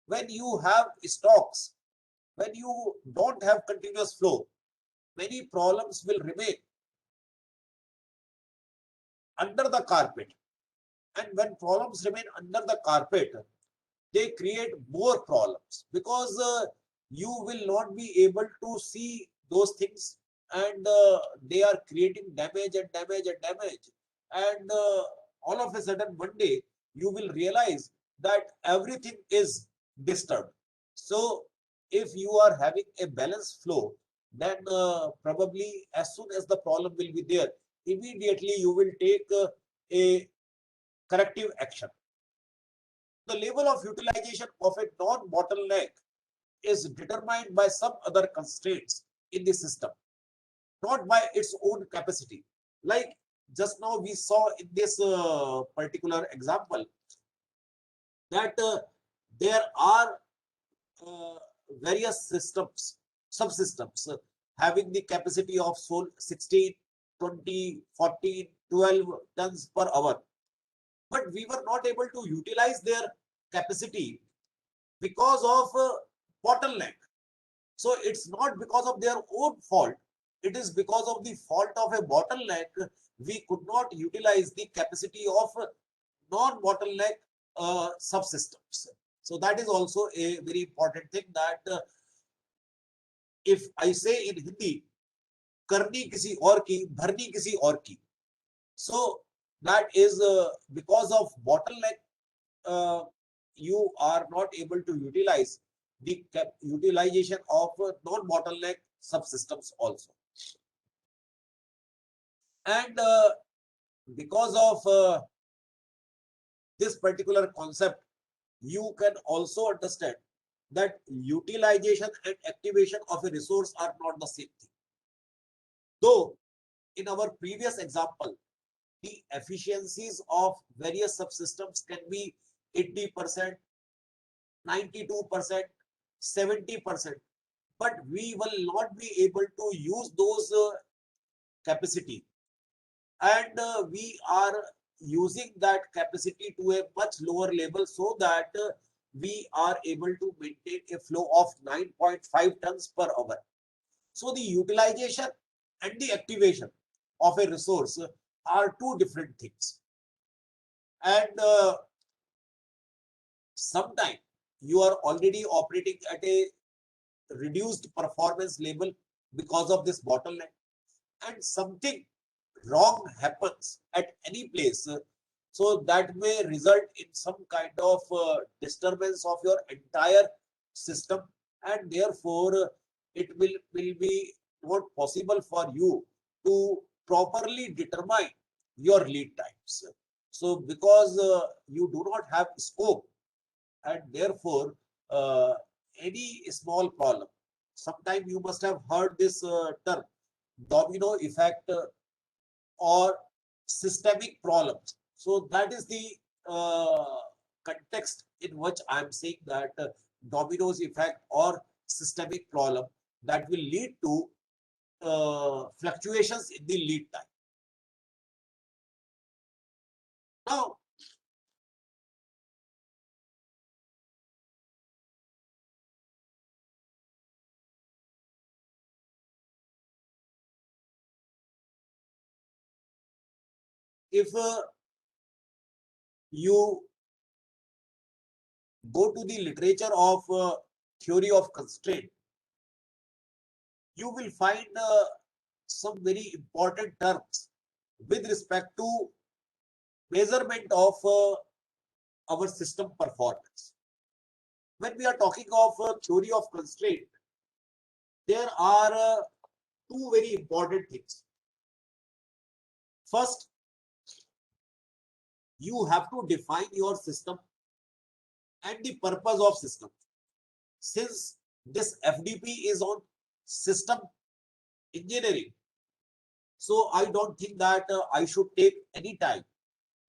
When you have stocks, when you don't have continuous flow, many problems will remain under the carpet. And when problems remain under the carpet, they create more problems, because you will not be able to see those things, and they are creating damage and damage and damage. And all of a sudden one day you will realize that everything is disturbed. So if you are having a balanced flow, then probably as soon as the problem will be there, immediately you will take a corrective action. The level of utilization of a non-bottleneck is determined by some other constraints in the system, not by its own capacity. Like just now we saw in this particular example that there are various systems, subsystems having the capacity of 16, 20, 14, 12 tons per hour. But we were not able to utilize their capacity because of bottleneck. So it's not because of their own fault. It is because of the fault of a bottleneck. We could not utilize the capacity of non-bottleneck subsystems. So that is also a very important thing, that if I say in Hindi, karni kisi aur ki, bharni kisi aur ki. So that is because of bottleneck, you are not able to utilize the utilization of non-bottleneck subsystems also. And because of this particular concept, you can also understand that utilization and activation of a resource are not the same thing. Though in our previous example, the efficiencies of various subsystems can be 80%, 92%, 70%, but we will not be able to use those capacity, and we are using that capacity to a much lower level, so that we are able to maintain a flow of 9.5 tons per hour. So the utilization and the activation of a resource are two different things. And sometimes you are already operating at a reduced performance level because of this bottleneck, and something wrong happens at any place, so that may result in some kind of disturbance of your entire system, and therefore it will be not possible for you to properly determine your lead times. So because you do not have scope, and therefore any small problem, sometime you must have heard this term domino effect or systemic problems. So that is the context in which I am saying that dominoes effect or systemic problem that will lead to fluctuations in the lead time. Now, if you go to the literature of theory of constraint, you will find some very important terms with respect to measurement of our system performance. When we are talking of theory of constraint, there are two very important things. First, you have to define your system and the purpose of system. Since this FDP is on system engineering, so I don't think that I should take any time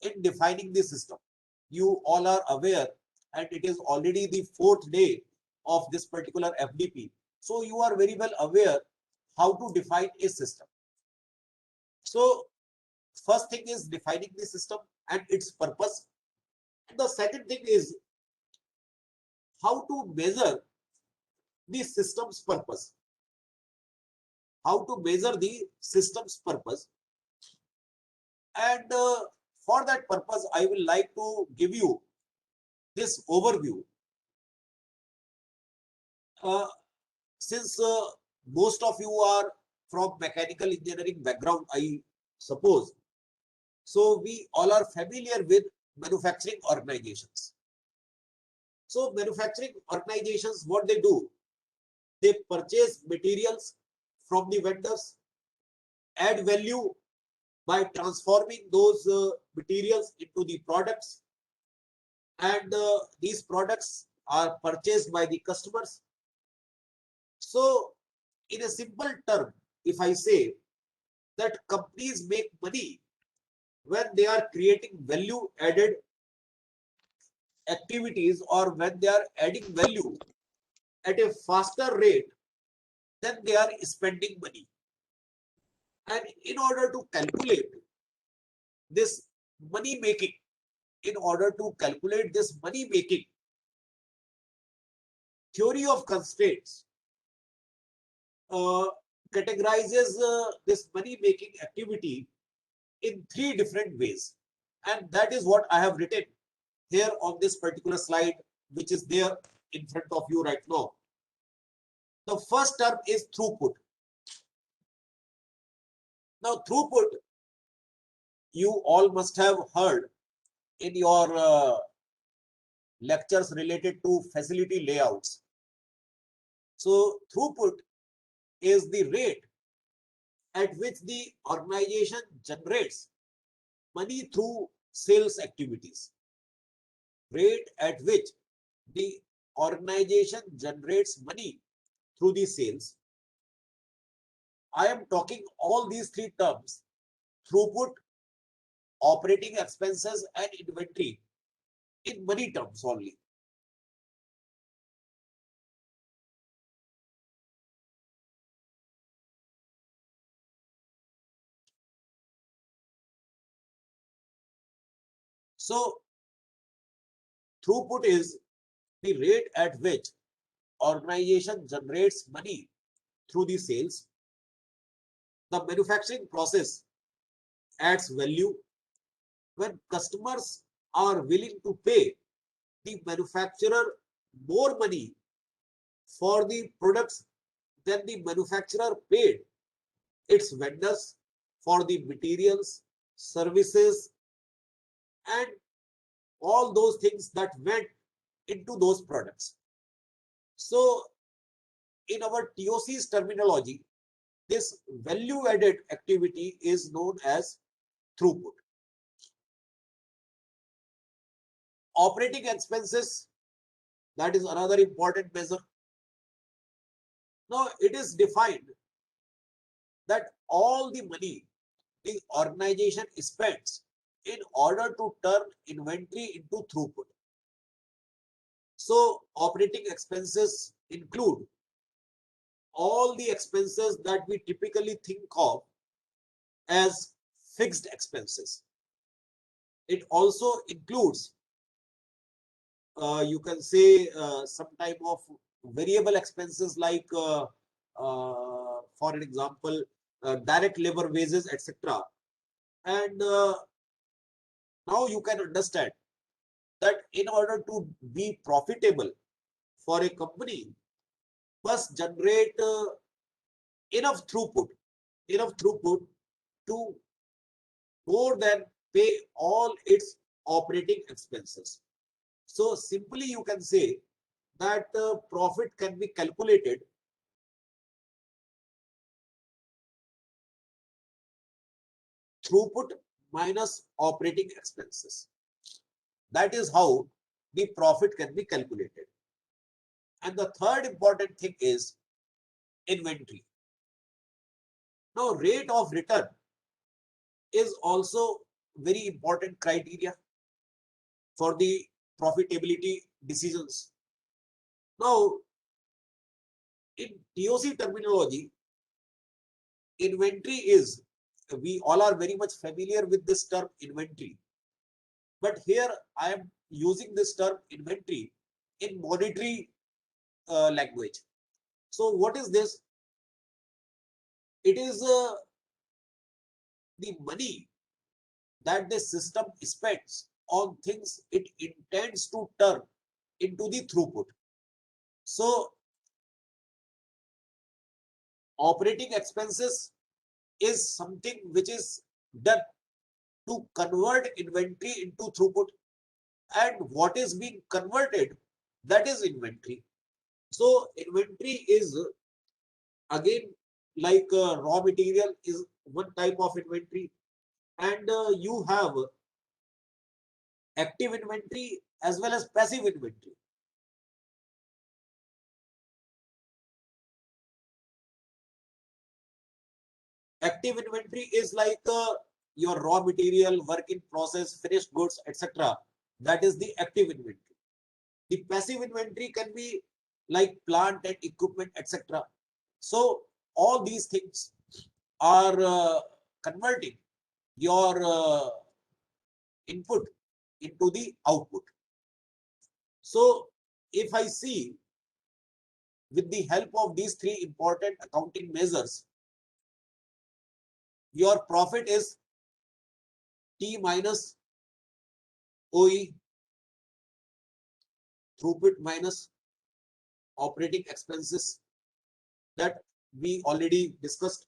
in defining the system. You all are aware, and it is already the 4th day of this particular FDP. So you are very well aware how to define a system. So first thing is defining the system and its purpose. And the second thing is how to measure the system's purpose. How to measure the system's purpose. And for that purpose, I will like to give you this overview. Since most of you are from mechanical engineering background, I suppose. So we all are familiar with manufacturing organizations. So manufacturing organizations, what they do, they purchase materials from the vendors, add value by transforming those materials into the products, and these products are purchased by the customers. So in a simple term, if I say that companies make money when they are creating value added activities, or when they are adding value at a faster rate than they are spending money. And in order to calculate this money making, theory of constraints categorizes this money making activity in 3 different ways. And that is what I have written here on this particular slide, which is there in front of you right now. The first term is throughput. Now, throughput, you all must have heard in your lectures related to facility layouts. So, throughput is the rate at which the organization generates money through sales activities. Rate at which the organization generates money through the sales. I am talking all these 3 terms: throughput, operating expenses, and inventory, in money terms only. So throughput is the rate at which organization generates money through the sales. The manufacturing process adds value when customers are willing to pay the manufacturer more money for the products than the manufacturer paid its vendors for the materials, services, and all those things that went into those products. So in our TOC's terminology, this value added activity is known as throughput. Operating expenses, that is another important measure. Now it is defined that all the money the organization spends in order to turn inventory into throughput. So operating expenses include all the expenses that we typically think of as fixed expenses. It also includes, you can say, some type of variable expenses like, for an example, direct labor wages, etc. And now you can understand that in order to be profitable for a company, must generate enough throughput to more than pay all its operating expenses. So simply you can say that profit can be calculated throughput minus operating expenses. That is how the profit can be calculated. And the third important thing is inventory. Now, rate of return is also very important criteria for the profitability decisions. Now, in TOC terminology, inventory is, we all are very much familiar with this term inventory. But here I am using this term inventory in monetary language. So what is this? It is the money that the system spends on things it intends to turn into the throughput. So operating expenses is something which is done to convert inventory into throughput, and what is being converted, that is inventory. So inventory is again like raw material is one type of inventory, and you have active inventory as well as passive inventory. Active inventory is like your raw material, work in process, finished goods, etc. That is the active inventory. The passive inventory can be like plant and equipment, etc. So all these things are converting your input into the output. So if I see with the help of these three important accounting measures, your profit is T minus OE, throughput minus operating expenses that we already discussed.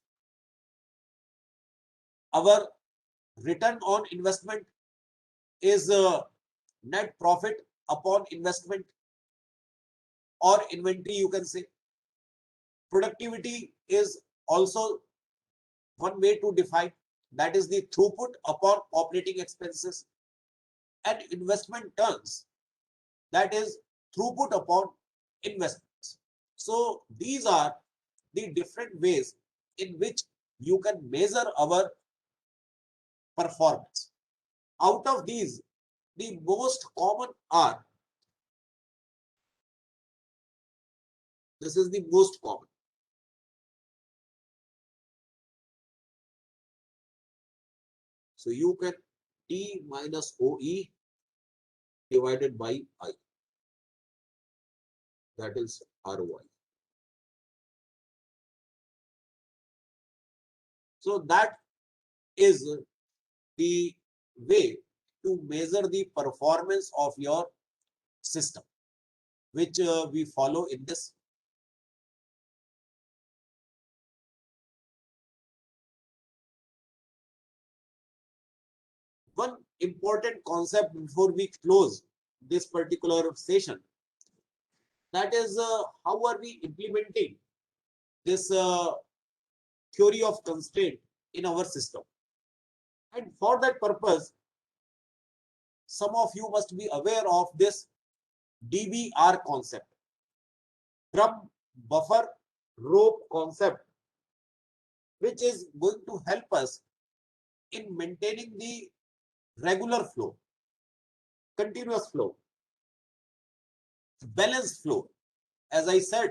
Our return on investment is net profit upon investment, or inventory you can say. Productivity is also one way to define, that is the throughput upon operating expenses. And investment turns, that is throughput upon investments. So these are the different ways in which you can measure our performance. Out of these, the most common are, this is the most common. So you can T minus OE divided by I, that is ROI. So that is the way to measure the performance of your system, which we follow in this. One important concept before we close this particular session, that is how are we implementing this theory of constraint in our system. And for that purpose, some of you must be aware of this DBR concept, drum buffer rope concept, which is going to help us in maintaining the regular flow, continuous flow, balanced flow. As I said,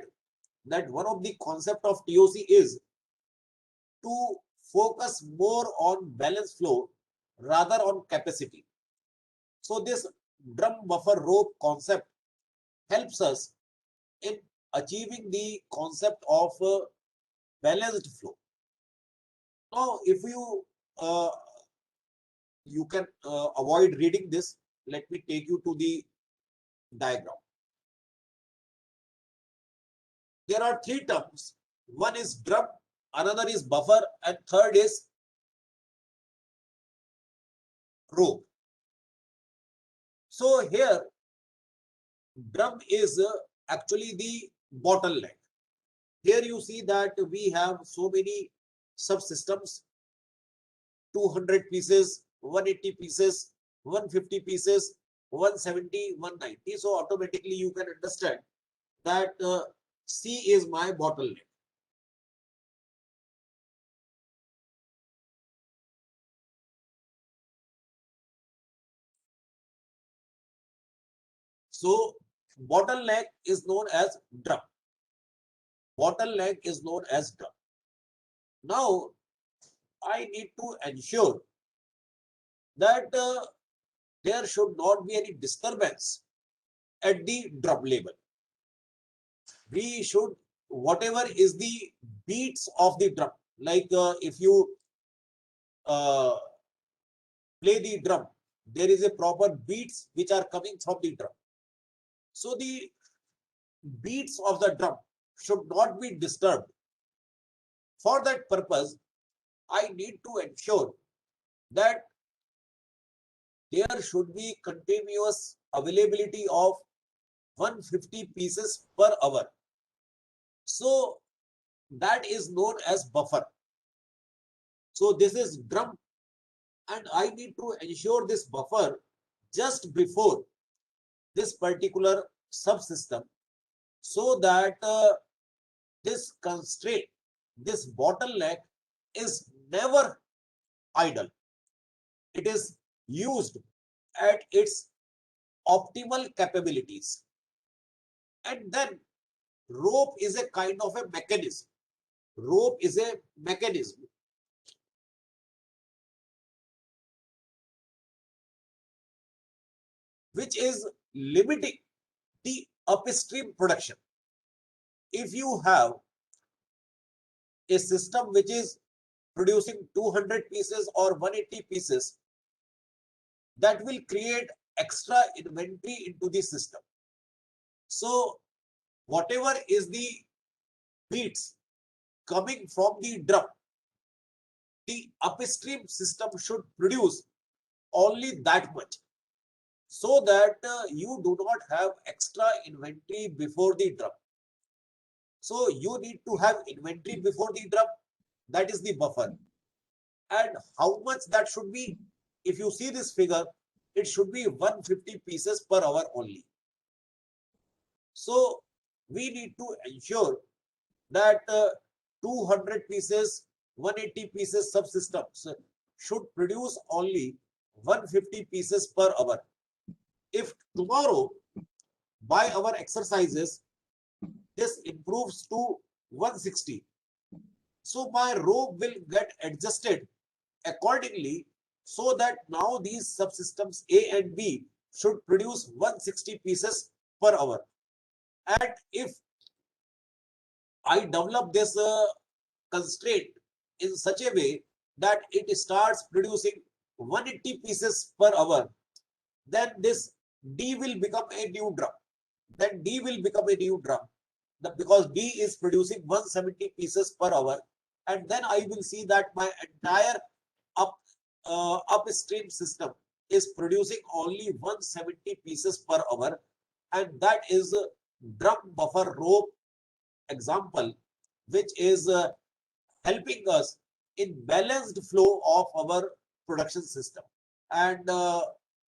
that one of the concept of TOC is to focus more on balance flow rather on capacity. So this drum buffer rope concept helps us in achieving the concept of balanced flow. Now, if you can avoid reading this, let me take you to the diagram. There are three terms. One is drum, another is buffer, and third is rope. So here, drum is actually the bottleneck. Here you see that we have so many subsystems, 200 pieces, 180 pieces, 150 pieces, 170, 190. So automatically you can understand that C is my bottleneck. So bottleneck is known as drum. Bottleneck is known as drum. Now I need to ensure that there should not be any disturbance at the drum level. We should, whatever is the beats of the drum, like if you play the drum, there is a proper beats which are coming from the drum. So the beats of the drum should not be disturbed. For that purpose, I need to ensure that there should be continuous availability of 150 pieces per hour. So that is known as buffer. So this is drum, and I need to ensure this buffer just before this particular subsystem, so that this constraint, this bottleneck is never idle. It is used at its optimal capabilities. And then rope is a kind of a mechanism. Rope is a mechanism which is limiting the upstream production. If you have a system which is producing 200 pieces or 180 pieces, that will create extra inventory into the system. So whatever is the beats coming from the drum, the upstream system should produce only that much, so that you do not have extra inventory before the drum. So you need to have inventory before the drum, that is the buffer. And how much that should be? If you see this figure, it should be 150 pieces per hour only. So we need to ensure that 200 pieces, 180 pieces subsystems should produce only 150 pieces per hour. If tomorrow by our exercises this improves to 160, so my rope will get adjusted accordingly, so that now these subsystems A and B should produce 160 pieces per hour. And if I develop this constraint in such a way that it starts producing 180 pieces per hour, then this D will become a new drum. Then D will become a new drum, because D is producing 170 pieces per hour. And then I will see that my entire upstream system is producing only 170 pieces per hour. And that is a drum buffer rope example, which is helping us in balanced flow of our production system. And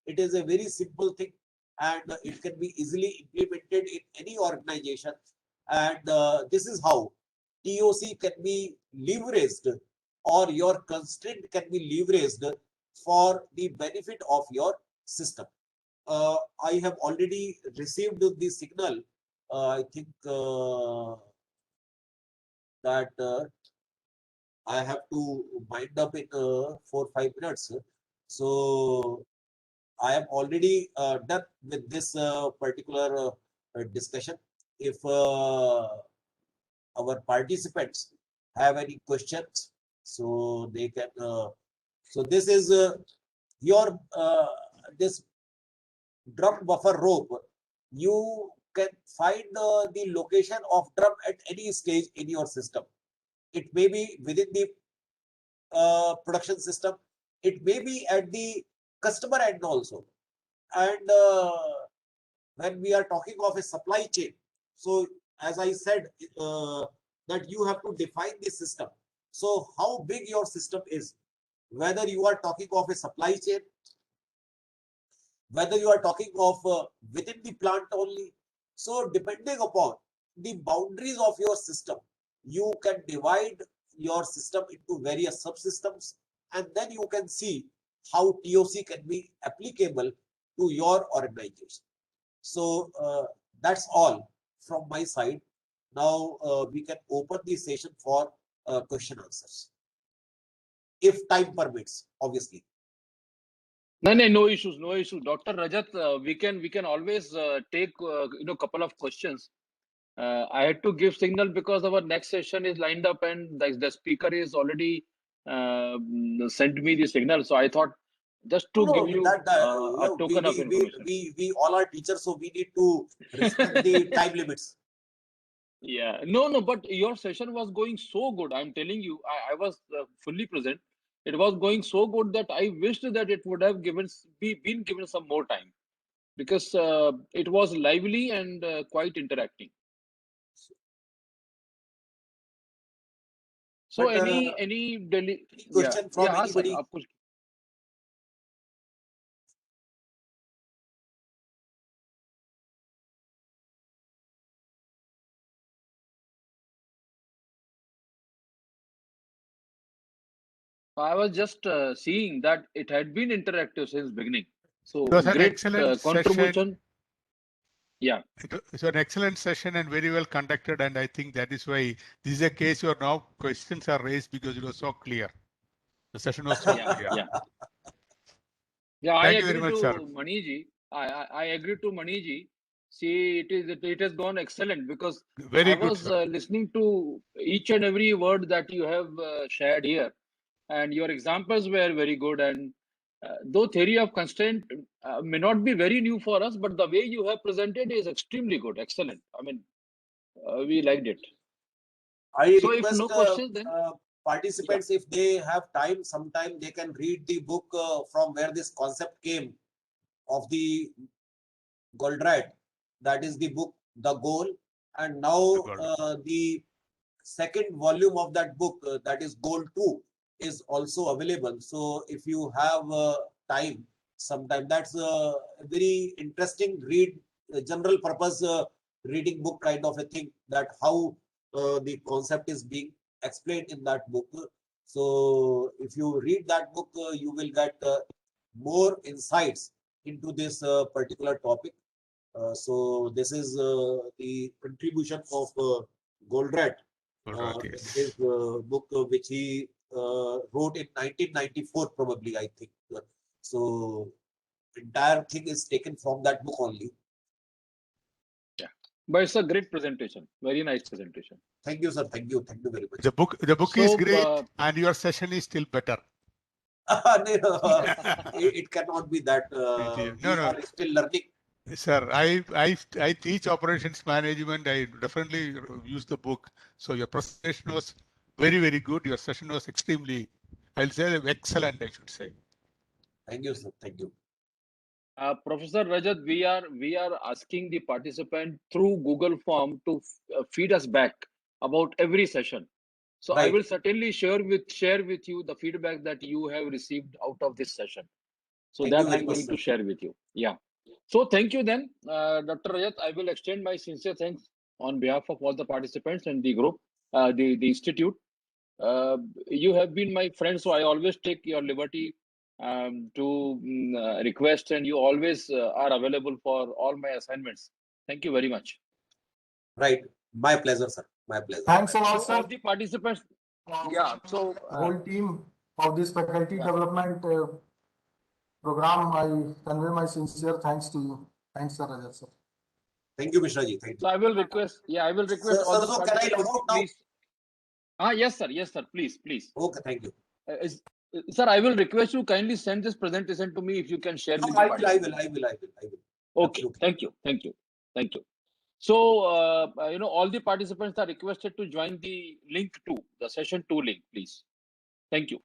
it is a very simple thing, and it can be easily implemented in any organization. And this is how TOC can be leveraged, or your constraint can be leveraged for the benefit of your system. I have already received the signal. I think that I have to wind up in 4-5 minutes. So I am already done with this particular discussion. If our participants have any questions, so they can. So this is your this drum buffer rope. You can find the location of drum at any stage in your system. It may be within the production system. It may be at the customer end also. And when we are talking of a supply chain, so as I said, that you have to define the system. So how big your system is, whether you are talking of a supply chain, whether you are talking of within the plant only. So depending upon the boundaries of your system, you can divide your system into various subsystems, and then you can see how TOC can be applicable to your organization. So that's all from my side. Now we can open the session for question answers, if time permits, obviously. No issues, no issues. Dr. Rajat, we can always take couple of questions. I had to give signal because our next session is lined up, and the speaker is already sent me the signal. So I thought just to give you a token of information. We all are teachers, so we need to respect the time limits. Yeah, no, but your session was going so good. I'm telling you, I was fully present. It was going so good that I wished that it would have been given some more time, because it was lively and quite interacting. So But, any Delhi question from हाँ sir, anybody? आप कुछ I was just seeing that it had been interactive since beginning. So It was an great excellent contribution. session. Yeah. It was an excellent session and very well conducted. And I think that is why this is a case where now questions are raised because it was so clear. The session was so Yeah, clear. yeah. Yeah, I Thank you very agree much, to sir. Maniji. I agree to Maniji. See, it has gone excellent, because Very I good, was sir. listening to each and every word that you have shared here, and your examples were very good. And though theory of constraint may not be very new for us, but the way you have presented is extremely good, excellent. I mean, we liked it. I So if request no questions, then participants, if they have time, sometime they can read the book from where this concept came of the Goldratt. That is the book, The Goal. And now the second volume of that book, that is Goal 2, is also available. So if you have time, sometime, that's a very interesting read, general purpose reading book kind of a thing, that how the concept is being explained in that book. So if you read that book, you will get more insights into this particular topic. So this is the contribution of Goldratt, Yes. his book which he wrote in 1994, probably, I think. So entire thing is taken from that book only. but it's a great presentation, very nice presentation. Thank you, sir. Thank you very much. The book So, is great, and your session is still better. It cannot be that. We are still learning. Sir, I teach operations management. I definitely use the book. So your presentation was very good. Your session was extremely, I'll say, excellent, I should say. Thank you, sir. Thank you. Professor Rajat, we are asking the participant through Google form to feed us back about every session. So I Right. will certainly share with you the feedback that you have received out of this session. So Thank you that very I'm much, going sir. to share with you. Yeah. So thank you then, Dr. Rajat. I will extend my sincere thanks on behalf of all the participants and the group, the institute. You have been my friend, so I always take your liberty to request, and you always are available for all my assignments. Thank you very much. Right. My pleasure, sir. My pleasure. Thanks a lot, So all sir. the participants, yeah. So Whole team of this faculty yeah. development program, I convey my sincere thanks to you. Thanks, sir, Rajat, sir. Thank you, Mishra ji. Thank So you. I will request, yeah, I will request Sir, all the so can I log participants, out now? please. Yes, sir, please. Okay, thank you. Sir, I will request you kindly send this presentation to me if you can share with the I participants. will. Okay, Absolutely. thank you. So, all the participants are requested to join the link 2, the session 2 link, please. Thank you.